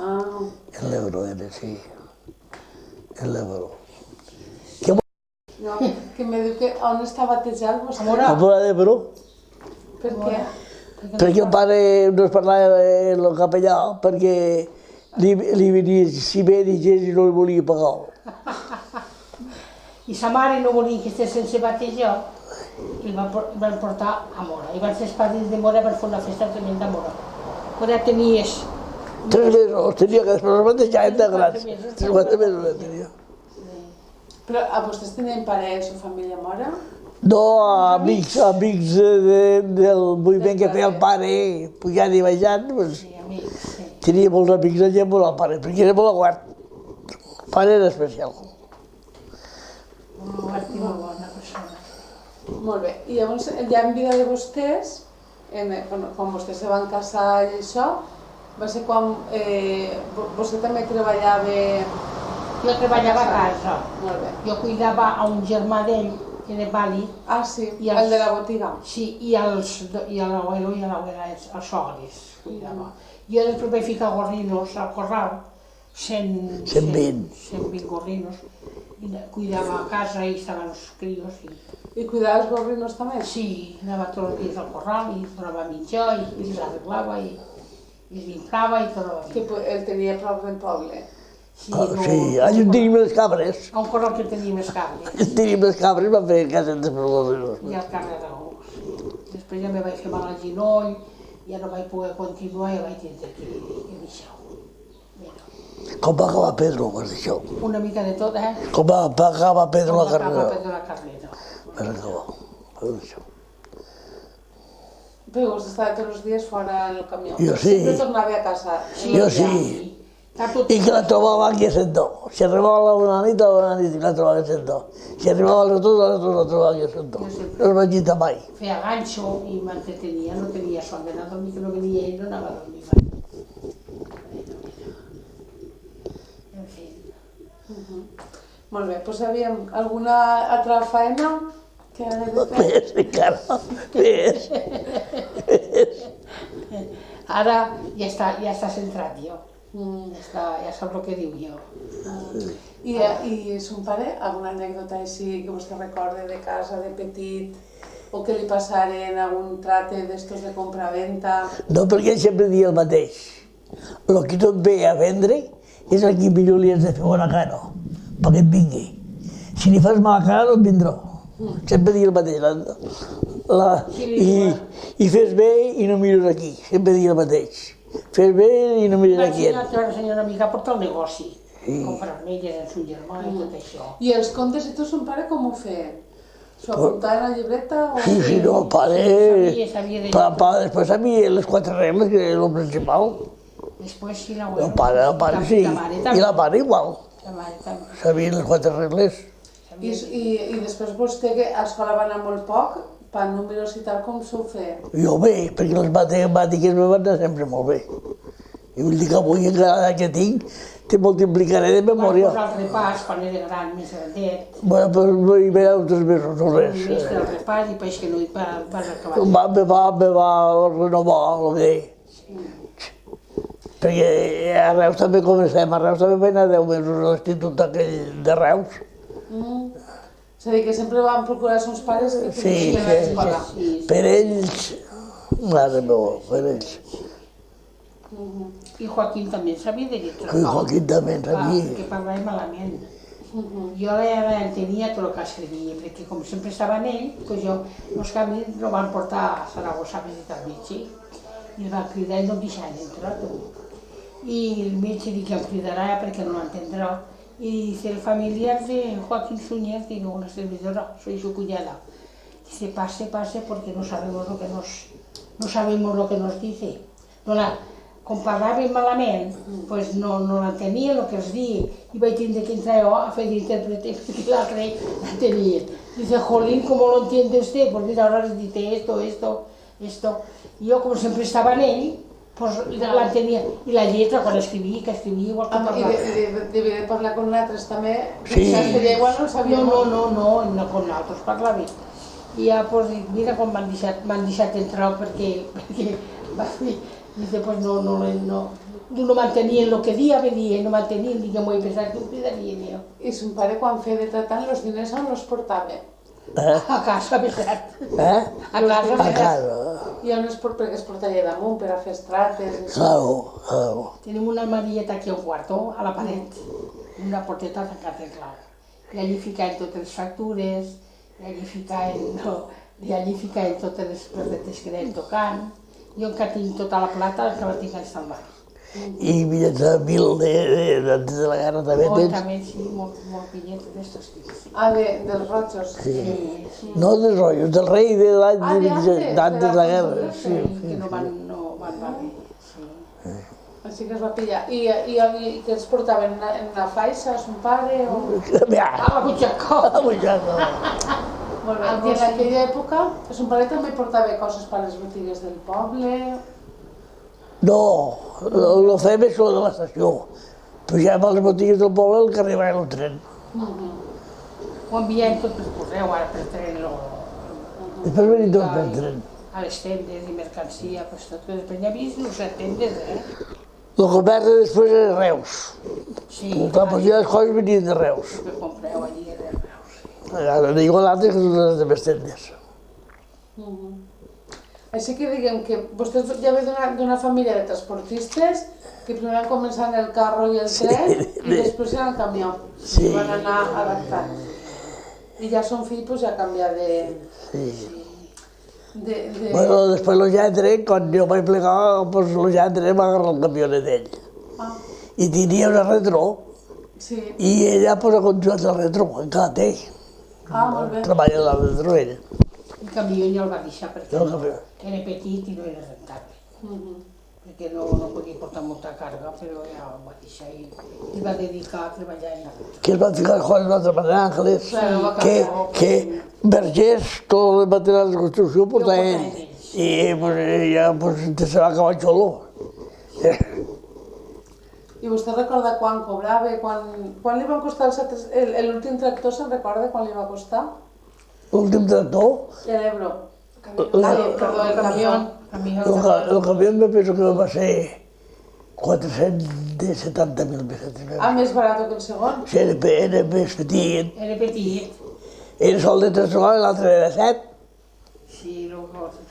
Ah. L'Ebro era, sí. L'Ebro. No, que me diu que on està batejat vostè? A Mora d'Ebro. Per què? Perquè el pare no es parlava el capellà, perquè li venia ciment i gent i no li volia pagar. I sa mare no volia que estigués sense batejar i el van portar a Mora. I van ser els padres de Mora per fer una festa tremenda a Mora. Quan ja tenies... 3 mesos, tenia que després el batejaven de grans. 3 o 4 mesos tenia. Però a vostès tenien parents o família a Mora? No, amics del moviment que feia el pare, pujant i baixant, doncs, Sí, amics, sí. tenia molts amics allà amb el pare, perquè era molt aguart. El pare era especial. Molt guard i molt bona persona. Molt bé. I llavors, ja en vida de vostès, quan vostès se van casar i això, va ser quan vostè també treballava... Jo treballava a casa. Molt bé. Jo cuidava a un germà d'ell, que era vàlid, Ah, sí, I els- el de la botiga. sí, i l'abuelo i l'abuela, els sogres, cuidava. Jo després vaig ficar gorrinos al corral, 120. 120 gorrinos, i cuidava a casa i estaven els crios. I cuidar els gorrinos també? Sí, anava tots els dies al corral i donava mitjà i els arreglava i els inflava i tot. Que el tenia prop del poble. Sí, Sí, allà on tenim les cabres. a un corral que tenia més cables. Allà on tenim les cabres van fer cases de ferrocarrils. I al carrer d'Agost. Després ja me vaig fer mal al ginoll, ja no vaig poder continuar i vaig tindre que deixar. Mira, Com va acabar Pedro, vas dir això? una mica de tot, eh? Com va acabar Pedro la Com acaba carrera? Pedro la Carrera. Vas acabar. Vas dir això. Però vos estava tots els dies fora en el camió. Jo sí. Sempre tornava a casa. Jo sí. Està tot... I que la trobava aquí a Sentó. Si arribava a una nit la trobava a Sentó. Si arribava a les 2, la trobava aquí a Sentó. No es vaig gitar mai. Feia ganxo i m'entretenia, no tenia son d'anar a dormir, que no venia ell, no anava a dormir mai. En fi. Molt bé, doncs havíem alguna altra faena que hagués de fer? Ves, encara. Ves. Ara ja està centrat jo. Ja sap el que diu jo. I son pare, alguna anècdota així que vostè recorde de casa, de petit, o que li passaren algun trate d'estos de compra-venta? No, perquè ell sempre dia el mateix. El que tot ve a vendre és el que millor li has de fer bona cara, perquè et vingui. Si li fas mala cara no et vindrà. Sempre dia el mateix. I fes bé i no mires aquí, sempre dia el mateix. Fes bé i no mires aquí. La senyora amiga porta el negoci. Comprar melles en su germà i tot això. I els contes i tot son pare com ho feien? S'ho apuntaven a la llibreta? O... Sí, no, el pare... Sabia de Després sabia les 4 regles, que és el principal. Després sí, la El pare sí, i la mare igual. La mare també. Sabien les 4 regles. I després vostè, que a escola va anar molt poc, per números i tal, com s'ho feia? Jo bé, perquè les matemàtiques me van anar sempre molt bé. I vull dir que avui encara que tinc, te multiplicaré de memòria. Van posar el repàs quan era gran, més grandet. Bueno, pues no hi veia uns mesos, no res. Més del repàs i peix que no hi vas acabar. Me va renovar el que... Perquè a Reus també comencem, a Reus també vaig anar 10 mesos a l'institut aquell de Reus. És a dir, que sempre van procurar els seus pares que Sí, finessin a l'escola. per ells, mare meva, per ells. I Joaquín també sabia de lletra. I Joaquín també en sabia. Que parlava malament. Jo ja entenia tot el que escrivia, perquè com sempre estava en ell, doncs jo, els canvis no van portar a Saragossa a visitar el metge. I el van cridar i no em deixaven entrar. I el metge diu que em cridarà perquè no l'entendrà. Y dice, el familiar de Joaquín Suñez, digo, una servidora, soy su cuñada. Dice, pase, porque no sabemos lo que nos dice. Com parlava malament, pues no l'entenia el que es diu, i vaig tindre que entrar jo a fer d'intèrprete, perquè l'altre l'entenia. Dice, jolín, ¿cómo lo entiende usted? Pues mira, ahora les dice esto. Y yo, como siempre estaba en ell, pues l'entenia. I la lletra, quan escrivia, que escrivia igual que parlava. I devia de parlar con nosaltres també? Sí. Seria igual, no sabia molt. No, con nosaltres parlava. I ja, pues, mira com m'han deixat entrar perquè va dir, dice, pues no mantenien el que dia, no mantenien, dic, m'ho he pensat que ho cridarien jo. I son pare, quan feia de tratant, els diners on els portava? A casa, veritat. A casa, A casa. I on perquè es portaria damunt per a fer estrates? Claro. Tenim una marieta aquí al quarto, a la paret, una porteta tancada en clau. I allí ficaven totes les factures, i allí ficaven totes les perdetes que anem tocant. Jo encara tinc tota la plata que la tinc instal·lar. i bitllets de 1.000 d'antes de la guerra també Oh, tens. també, sí, molt bitllets d'estos tipus. Ah, dels rojos. Sí. No dels rotllos, del rei de l'any d'antes de la guerra. Sí, que no van valer. Sí. Així que es va pillar. I què els portaven? En una faixa, son pare? O... A la butxaca. A la butxaca. Molt bé. I en aquella època, son pare també portava coses per les botigues del poble? No, el fem és lo de l'estació. Pujàvem a les botigues del poble al que arribava el tren. Ho enviem tot per correu, ara per tren. Després venim tot per tren. A les tendes i mercancia, pues tot. Després n'hi havia les tendes, El comerç després era Reus. Sí. La majoria de les coses venien de Reus. Que compreu allí a Reus. De Igualada, que són les de més tendes. Així que diguem que vostès ja ve d'una família de transportistes que primer van començar en el carro i el tren i després en el camió. Sí. Van anar adaptant. I ja son fill pues, ja canviar de... Bueno, després el gendre, quan jo vaig plegar, pues, el gendre va agarrar el camionet d'ell. I tenia una retro, Sí. i ella pues, ha continuat el retro, encara té. Molt bé. Treballa a la retro, ella. El camió ja el va deixar perquè El camió. era petit i no era rentable. Perquè no podia portar molta càrrega, però ja el va deixar i es va dedicar a treballar en la retro. Que es van ficar coses d'altra manera, Ángeles, Claro, va que Vergés, tot el material de construcció, porta ell. I pues, ella pues, se va acabar xolo. I vostè recorda quan cobrava, quan li van costar l'últim tractor, se'n recorda quan li va costar? L'últim tractor, L'Ebro. Perdó, el camió. el camió me penso que va ser 470.000 pessetes. Més barat que el segon? Sí, era més petit. Era petit. Era sol de 3 hores, l'altre era 7. Sí,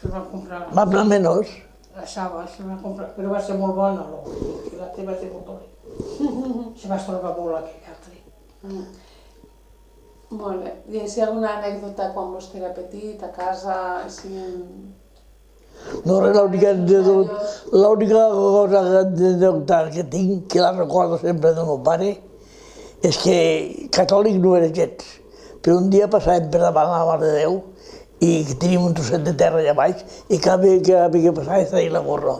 se va comprar. Va anar menys. La Saba se va comprar, però va ser molt bona, que la teva té molt dolent. Se va estorbar molt aquell altre. Molt bé. I si alguna anècdota quan vostè era petit, a casa, així... No, l'única cosa d'anècdota que tinc, que la recordo sempre del meu pare, és que catòlic no era gens. Però un dia passàvem per davant la Mare de Déu i teníem un trosset de terra allà baix i cada vegada que passava traia la gorra.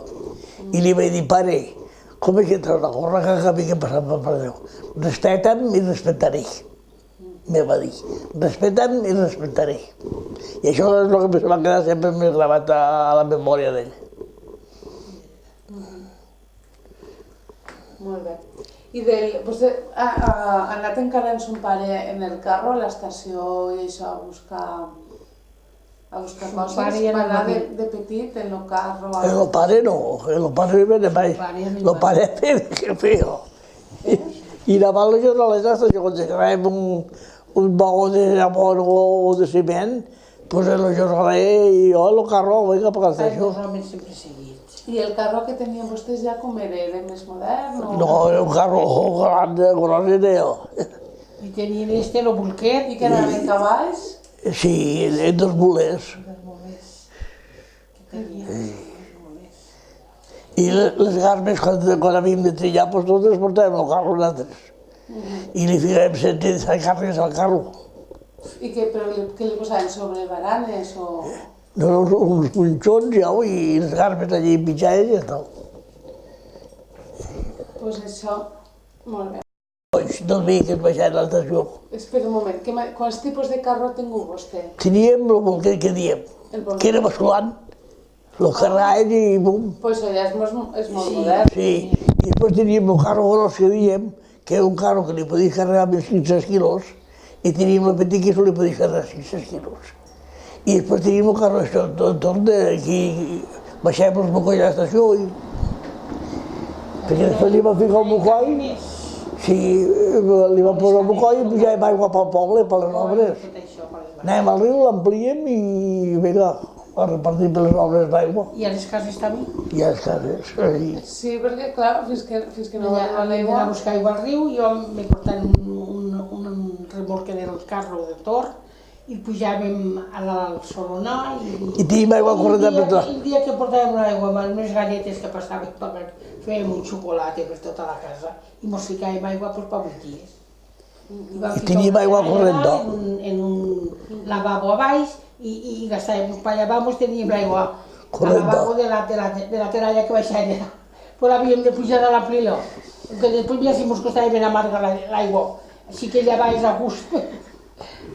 I li vaig dir, pare, com és que treus la gorra cada vegada que passava per Mare de Déu? Respecta'm i respectaré. Me va dir, respecta'm i respectaré. I això és el que va quedar sempre més gravat a la memòria d'ell. Molt bé. I vostè ha anat encara amb son pare en el carro a l'estació i això, a buscar coses? Va anar de petit en el carro? El pare no, el pare viene mai. El pare que feo. I davant la jornaleta, quan llegaven un vagó de amor o de ciment, pues el jornaler i jo, el carro, vaig cap a l'estació. Els homes sempre seguits. I el carro que tenien vostès ja com era? Era més modern? No, era un carro gros era jo. I tenien el bolquet. I que anaven cavalls? Sí, en dos bolers. dels bolers que tenien. I les garbes, quan havíem de trillar, pues totes portàvem el carro nosaltres. I li ficàvem sentit de càrregues al carro. I què li posaven sobre baranes o...? No, uns punxons i les garbes allí pitjades i tal. Doncs això, molt bé. Dos vehicles baixant a l'estació. Espera un moment, quants tipus de carro ha tingut vostè? Teníem el bolquet que diem, que era basculant. Lo carregàvem i bum. Pues això ja és molt modern. Sí, i després teníem un carro gros que diem, que era un carro que li podies carregar 1.500 quilos, i teníem el petit que li podies carregar 500 quilos. I després teníem un carro tot d'aquí, baixàvem els bocolls a l'estació i... Perquè després li vam ficar un bocoll, sí, li vam posar un bocoll i pujàvem aigua pel poble, per les obres. Anàvem al riu, l'amplíem i vinga, a repartir per les obres d'aigua. I a les cases també? I a les cases, sí. Sí, perquè clar, fins que no va Allà arribar vam anar l'aigua... a buscar aigua al riu, jo me portant un remolque del carro de Tor i pujàvem al Solonà I tenim aigua corrent per tot. El dia que portàvem l'aigua amb unes galletes que passàvem, fèiem un xocolata per tota la casa i mos ficàvem aigua per 8 dies. I tenim aigua corrent. En un lavabo a baix i gastàvem, per allà vamos teníem l'aigua al lavabo de la teralla que baixava. Però havíem de pujar a la pliló, que després ja si mos costava ben amarga l'aigua, així que allà baix a gust.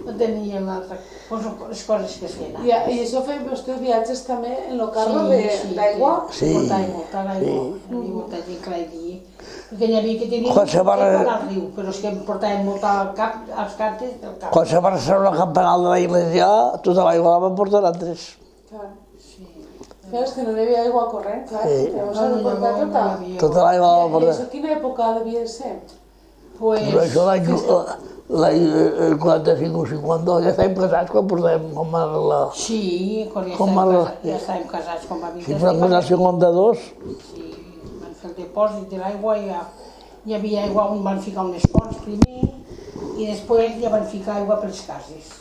No teníem les coses que es feien. I això feien vostès viatges també en el carro d'aigua? Sí. Portàvem molta aigua, hi havia molta gent que la dia. Perquè hi havia que tenir al riu, però és que portàvem molt al cap, als cantes del cap. Quan se va restaurar el campanal de l'església, tota l'aigua la van portar altres. Clar. Clar, és que no hi havia aigua corrent, clar. Llavors s'ha de portar tota. Tota l'aigua la van I portar. això quina època devia ser? Però això l'any 45 o 52 ja estàvem casats quan portàvem com a la... Sí, quan ja estàvem casats, quan va vindre. Si vam casar 52... Sí, van fer el depòsit de l'aigua, hi havia aigua on van ficar unes fonts primer i després ja van ficar aigua per les cases.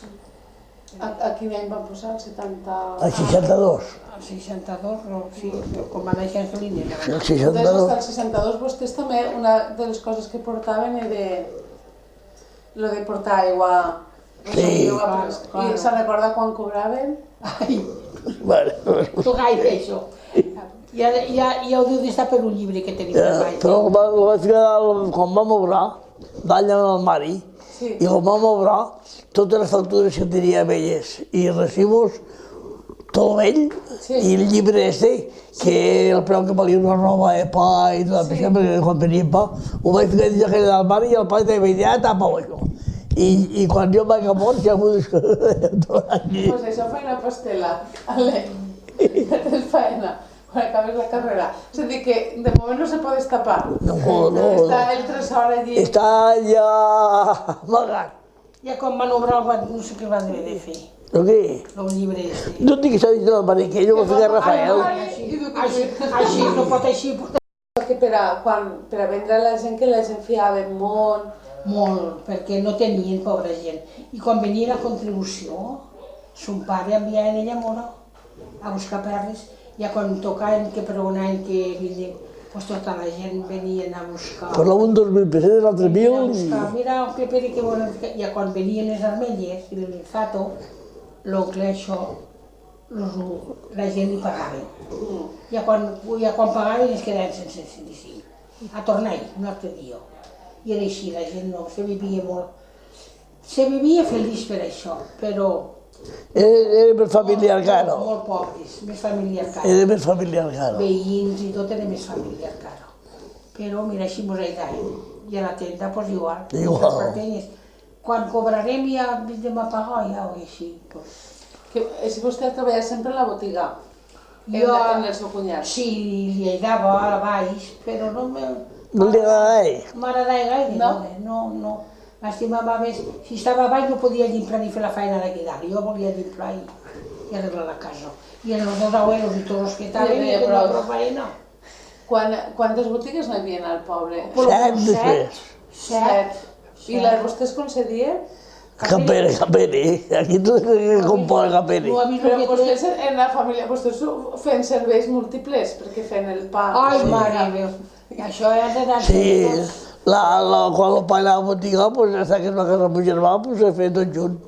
A quin any van posar? El 70... El 62. El 62, no, sí, quan va néixer Angelina. El Entonces, 62. hasta el 62 vostès també, una de les coses que portaven era lo de portar aigua. Sí. I se'n recorda quan cobraven? Ai, Vale. tu gaire això. Ja ho diu d'estar per un llibre que tenim per gaire. Però ho vaig ficar quan vam obrar, d'allà en l'armari, Sí. i quan vam obrar, totes les factures que tenia velles i recibos, tot vell, i el llibre este, que el preu que valia una roba de pa i tot això, perquè quan venia pa, ho vaig ficar dins aquell armari i el pa també ja tapa-ho això. I quan jo vaig a mort ja m'ho deixo tot aquí. Pues això feina pastela, Ale. Ja tens feina, quan acabes la carrera. És a dir que de moment no se pot destapar. No. Està el tresor allí. Està ja amagat. Ja quan van obrar, no sé què van haver de fer, El què? el llibre este. No et dic que s'ha dit l'armari, que jo ho va ficar Rafael. Així, no pot així, Que per a vendre a la gent, que la gent fiava molt. molt, perquè no tenien, pobra gent. I quan venia la contribució, son pare enviava ella a Mora a buscar perles. Ja quan tocaven que per un any que vinien, pues tota la gent venien a buscar. Parlava un 2.000 pessetes, l'altre 1.000 i... Mira, oncle Pere, que volen... Ja quan venien les armelles i l'infato, l'oncle això, la gent li pagaven. Ja quan pagaven es quedaven sense sentir. A tornar-hi, un altre dia. I era així, la gent no, se vivia molt... Se vivia feliç per això, però... Era més familiar caro. Molt pobres, més familiar caro. Era més familiar caro. Veïns i tot era més familiar caro. Però mira, així mos aïdàvem. I a la tenda, doncs igual. Igual. Quan cobrarem ja vindrem a pagar, ja o així. Si vostè ha treballat sempre en la botiga, en el seu cunyat. Sí, li aïdava a baix, però no me... No li agradava ell? M'agradava gaire, no. M'estimava més. Si estava a baix no podia llimpar ni fer la feina d'aquí dalt. Jo volia llimpar i arreglar la casa. I en els dos abuelos i tots els que estaven, no prou feina. Quantes botigues no hi havia al poble? 7 després. 7. I les vostès concedien? Capere. Aquí tot es compon capere. Però vostès en la família, vostès feien serveis múltiples, perquè feien el pa... Ai, mare meva, això ja de dar... Sí, quan el pa a la botiga, pues hasta que es va casar amb un germà, pues se feia tot junt.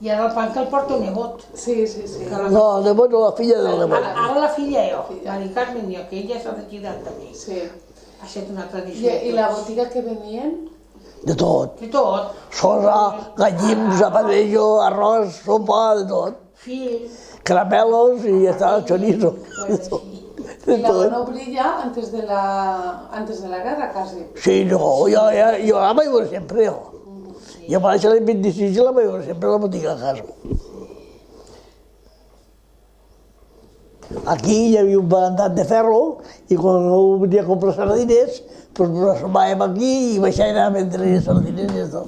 I ara el pa que el porta un nebot. Sí. No, el nebot no, la filla del nebot. Ara la filla jo, Mari Carmen, que ella s'ha retirat també. Sí. Ha estat una tradició. I la botiga que venien? De tot. De tot. Sosa, gallims, zapadello, arròs, sopa, de tot. Fil. Caramelos i ja està, chorizo. I la van obrir ja antes de la guerra, quasi. Sí, no, jo la vaig veure sempre, jo. Jo vaig néixer l'any 26 i la vaig veure sempre a la botiga a casa. Aquí hi havia un balandat de ferro i quan venia a comprar sardines, doncs ens assomàvem aquí i baixàvem a vendre les sardines i tot.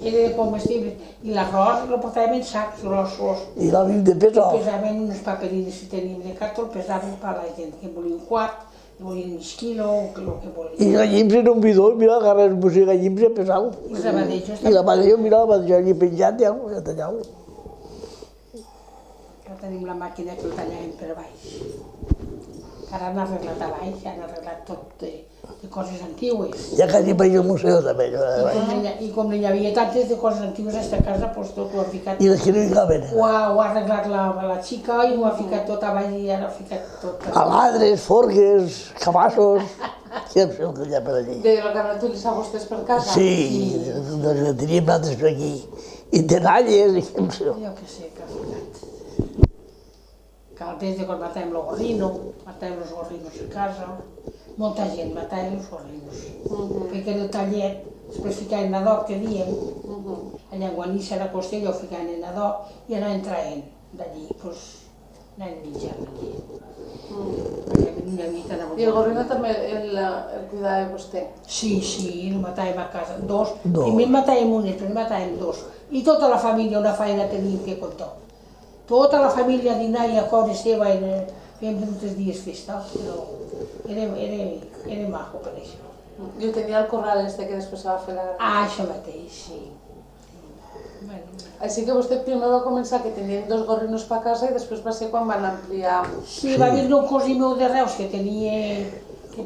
Era de comestible. I l'arròs el portàvem en sacs grossos. I l'àvim de pesar. Pesaven unes paperines que teníem de cartó, el pesaven per la gent que volia un quart, volien mig quilo, el que volien. I la llims en un bidó, mira, agarres un bocí de llims i pesau. I els rabadejos I la madre, mira, va deixar allí penjat, ja tallau. Ara tenim la màquina que el tallàvem per baix. Ara han arreglat a baix, han arreglat tot de coses antigues. Ja quasi vaig al museu també. I com n'hi havia tantes de coses antigues a aquesta casa, doncs tot ho ha ficat. I les que no hi caben. Ho ha arreglat la xica i ho ha ficat tot a baix i ara ha ficat tot. Aladres, forques, cabassos, sempre el que hi ha per allí. De lo que han utilitzat vostès per casa? Sí, doncs teníem nosaltres per aquí. I tenalles, i què sé. Jo què sé, que ha ficat. Que des de quan matàvem el gorrino, matàvem els gorrinos a casa, molta gent matàvem els gorrinos. Perquè en el tallet, després ficaven adob, que diem, allà en Guanissa, a la Costella, ho ficaven en adob i anaven traient d'allí, doncs anaven menjant allí. I el gorrino també el cuidava vostè? Sí, el matàvem a casa, dos. Primer matàvem un, després matàvem dos. I tota la família una feina teníem que contar. Tota la família a dinar i a cobra seva, fèiem tots els dies festa, però era maco per això. I ho tenia al corral este que després va fer la gran. Ah, això mateix, sí. Així que vostè primer va començar que tenien 2 gorrinos per casa i després va ser quan van ampliar. Sí, va vindre un cosí meu de Reus que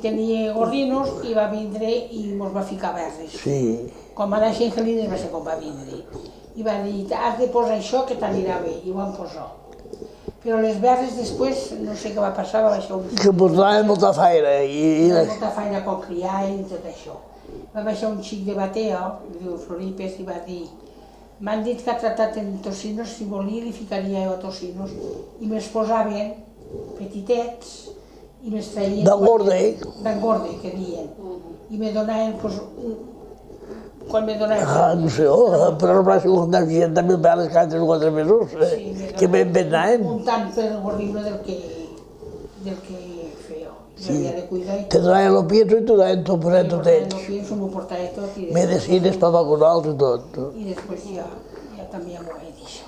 tenia gorrinos i va vindre i mos va ficar verres. Sí. Quan va néixer Angelines va ser quan va vindre. I va dir, has de posar això que t'anirà bé, i ho van posar. Però les verres després, no sé què va passar, va baixar un xic. Que portaven molta feina. Molta feina quan criaven i tot això. Va baixar un xic de Batea, diu Floripes, i va dir, m'han dit que ha tratat en tocinos, si volia li ficaria jo tocinos. I me'ls posaven petitets i me'ls traien... D'engorde. D'engorde, que diuen. I me donaven, doncs, quan me donaven... No sé, però no sé com anava 60.000 peles cada 3 o 4 mesos, que ben anaven. Un tant per gorrino del que feia. Jo havia de cuidar i tot. Te traien el pienso i t'ho daven tot per tot ells. El pienso m'ho portava tot i Medicines per vacunals i tot. i després ja també m'ho he dit.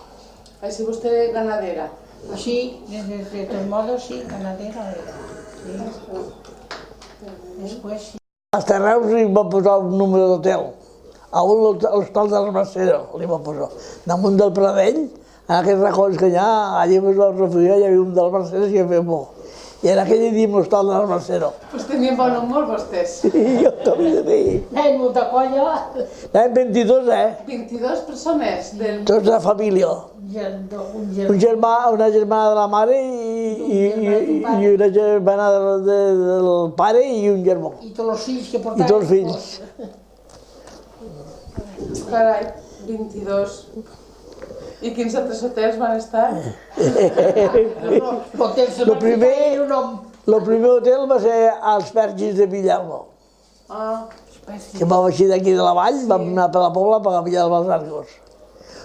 Així vostè ganadera? Així, de tots modos, sí, ganadera era. Sí. Després sí. Hasta Reus li va posar un número d'hotel. A l'hostal de la Mercè li va posar. Damunt del Pradell, en aquests racons que hi ha, allà ens vam refugiar, hi havia un del Mercè que feia por. I en aquell diem l'hostal de la Mercè. Pues tenien bon humor vostès. Sí, jo també sí. Anàvem molta colla. Anàvem 22, 22 persones del... Tots de família. Un germà, una germana de la mare i una germana del pare i un germà. I tots els fills que portaven. I tots els fills. Carai, 22. I quins altres hotels van estar? El primer hotel va ser als Vergis de Villalba. Que vam eixir d'aquí de la vall, vam anar per la Pobla per Villalba dels Arcos.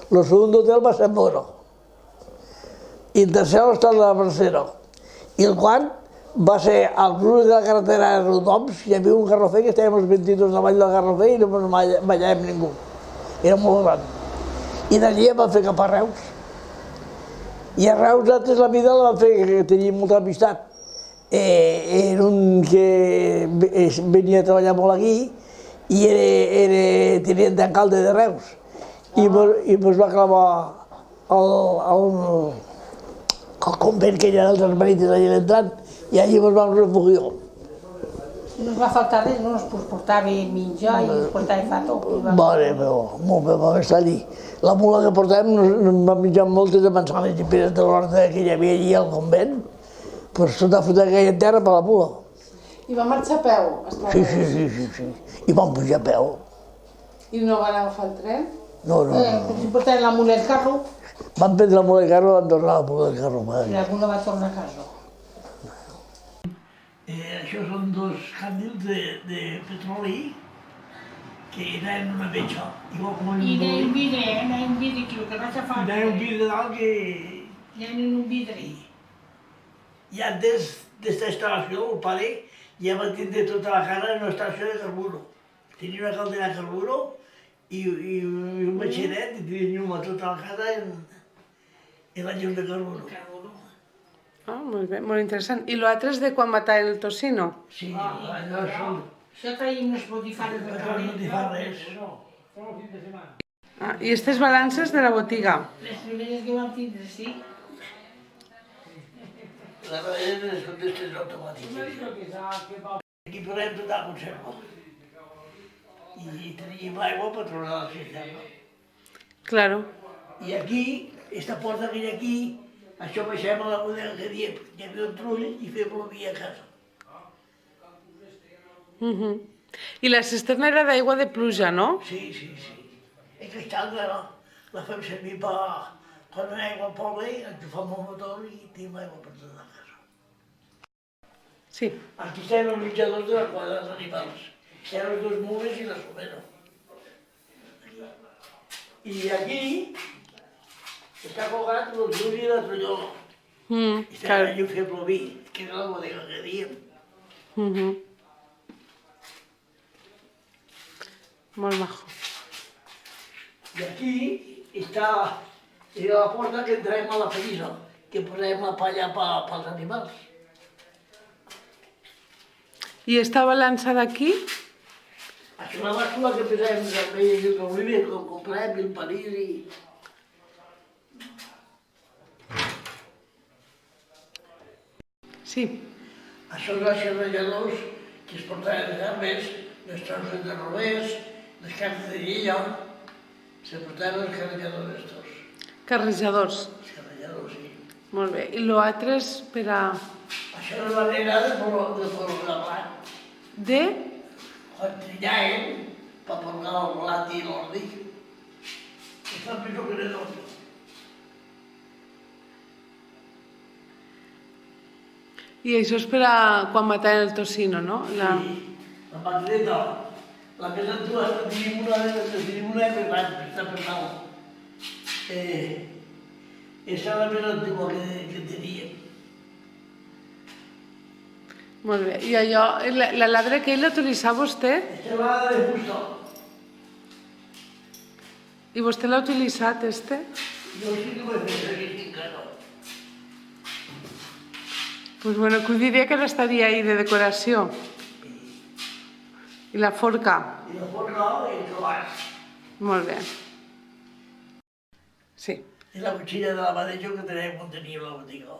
El segon hotel va ser Moro. I el tercer hostal de la Mercè. I el quart va ser al cruç de la carretera de Rodoms, hi havia un garrofer que estàvem els 22 davall del garrofer i no ballàvem ningú. Era molt gran. I d'allí em van fer cap a Reus. I a Reus nosaltres la vida la vam fer, que teníem molta amistat. Era un que venia a treballar molt aquí i era tinent d'alcalde de Reus. I ens va clavar al convent que hi ha dels Hermanites allà entrant i allí ens vam refugiar. No ens va faltar res, no ens portava menjar i ens portava fato. Vale, però molt bé, vam estar allí. La mula que portàvem ens va menjar moltes de manzanes i peres de l'horta que hi havia allí al convent, però sota fotre aquella terra per la mula. I va marxar a peu? Sí. I vam pujar a peu. I no van agafar el tren? No. Si portaven la mula al carro. Vam prendre la mula al carro i vam tornar a la mula al carro. I la mula va tornar a casa. Això són 2 càndils de petroli que eren una metxa. I deien vidre, que el que vaig a fer... Deien un vidre dalt que... Deien un vidre. I antes d'esta instal·lació, el pare ja va tindre tota la casa en una estació de carburo. Tenia una caldera de carburo i un batxeret i tenia llum a tota la casa en la llum de carburo. Ah, molt bé, molt interessant. I l'altre és de quan mataven el tocino? Sí, allò són... Això traiem unes botifarres de carrer. botifarres. Ah, i aquestes balances de la botiga? Les primeres que vam tindre, sí. Les darreres són d'aquestes automàtiques. Aquí posem tota la conserva. I teníem l'aigua per tornar a la cisterna. Claro. I aquí, aquesta porta que hi ha aquí, això baixem a la bodega que diem, hi havia un trull i fem la via a casa. I la cisterna era d'aigua de pluja, no? Sí, sí, sí. Aquesta altra la fem servir per... Quan no hi ha aigua al poble, enxufam el motor i tenim aigua per tota la casa. Sí. Aquí estan els menjadors de la quadra dels animals. Hi ha les dues mules i la somera. I aquí està colgat el Juli i la Trullola. I està Claro. allà fer plovir, que era la bodega que diem. Molt majo. I aquí està la porta que entrem a la pallissa, que posem la palla pels animals. I esta balança d'aquí? Això és la bàscula que posem també i el oliver, com comprem, i el panís i... Sí. Això són els serralladors que es portaven les gambes, les tronces de rovers, les carns de llilla, se portaven els carregadors estos. Carrejadors. Els carregadors, sí. Molt bé. I l'altre és per a... Això és la nena de porgar blanc. De? Quan trillaven, per porgar el blat i l'ordi. Això és el que era d'ordi. I això és per a quan mataven el tocino, no? La... Sí, la maquineta, la que s'entua, tenim una per l'any, per estar per dalt. Esa és la més antigua que teníem. Molt bé. I allò, la ladra que ell l'utilitzava vostè? Esta va de fusta. I vostè l'ha utilitzat, este? Jo sí que ho he fet servir encara. Pues bueno, que diria que estaria ahí de decoració. I la forca. I la forca i el cabàs. Molt bé. Sí. I la cuchilla de la madejo que tenim on teníem la botiga.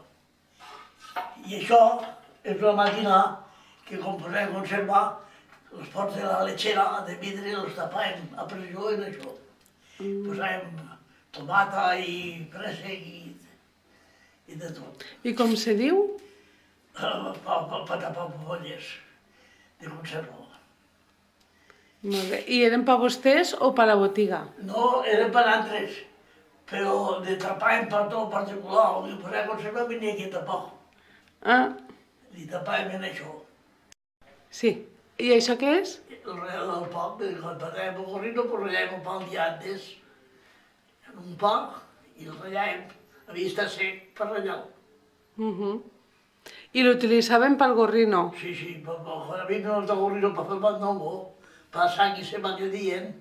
I això és una màquina que com posem conservar els pots de la lechera de vidre els tapem a pressió en això. Posem tomata i préssec i de tot. I com se diu? Per tapar polles de conserva. Molt bé. I eren per vostès o per la botiga? No, eren per altres, però de tapar per tot particular, el que posem conserva venia aquí a tapar. Ah, I tapàvem en això. sí. I això què és? El pa, quan patàvem el gorrino, pues ratllàvem el pa el dia antes en un pa i el ratllàvem. Havia d'estar sec per ratllar-lo. I l'utilitzaven pel gorrino? Sí, sí, quan havien els de gorrino per fer el bat nou, per sang i ceba que dien,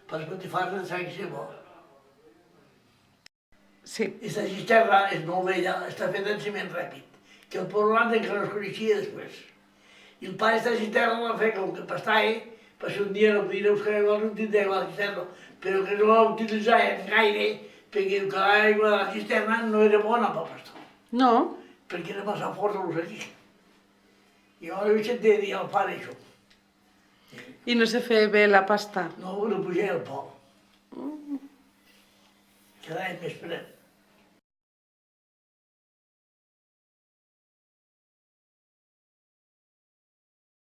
per botifarres de sang i ceba. Sí. Aquesta cisterna és molt vella, està feta en ciment ràpid, que el poblat encara no es coneixia després. I el pa d'esta cisterna la feia com que pastava, per si un dia no podia buscar aigua, no tindria la cisterna, però que no la utilitzaven gaire, perquè l'aigua de la cisterna no era bona per pastar, No? perquè era massa fort a l'oceà. I llavors vaig sentir dir al pare això. I no se feia bé la pasta? No pugava el pa. Quedava més fred.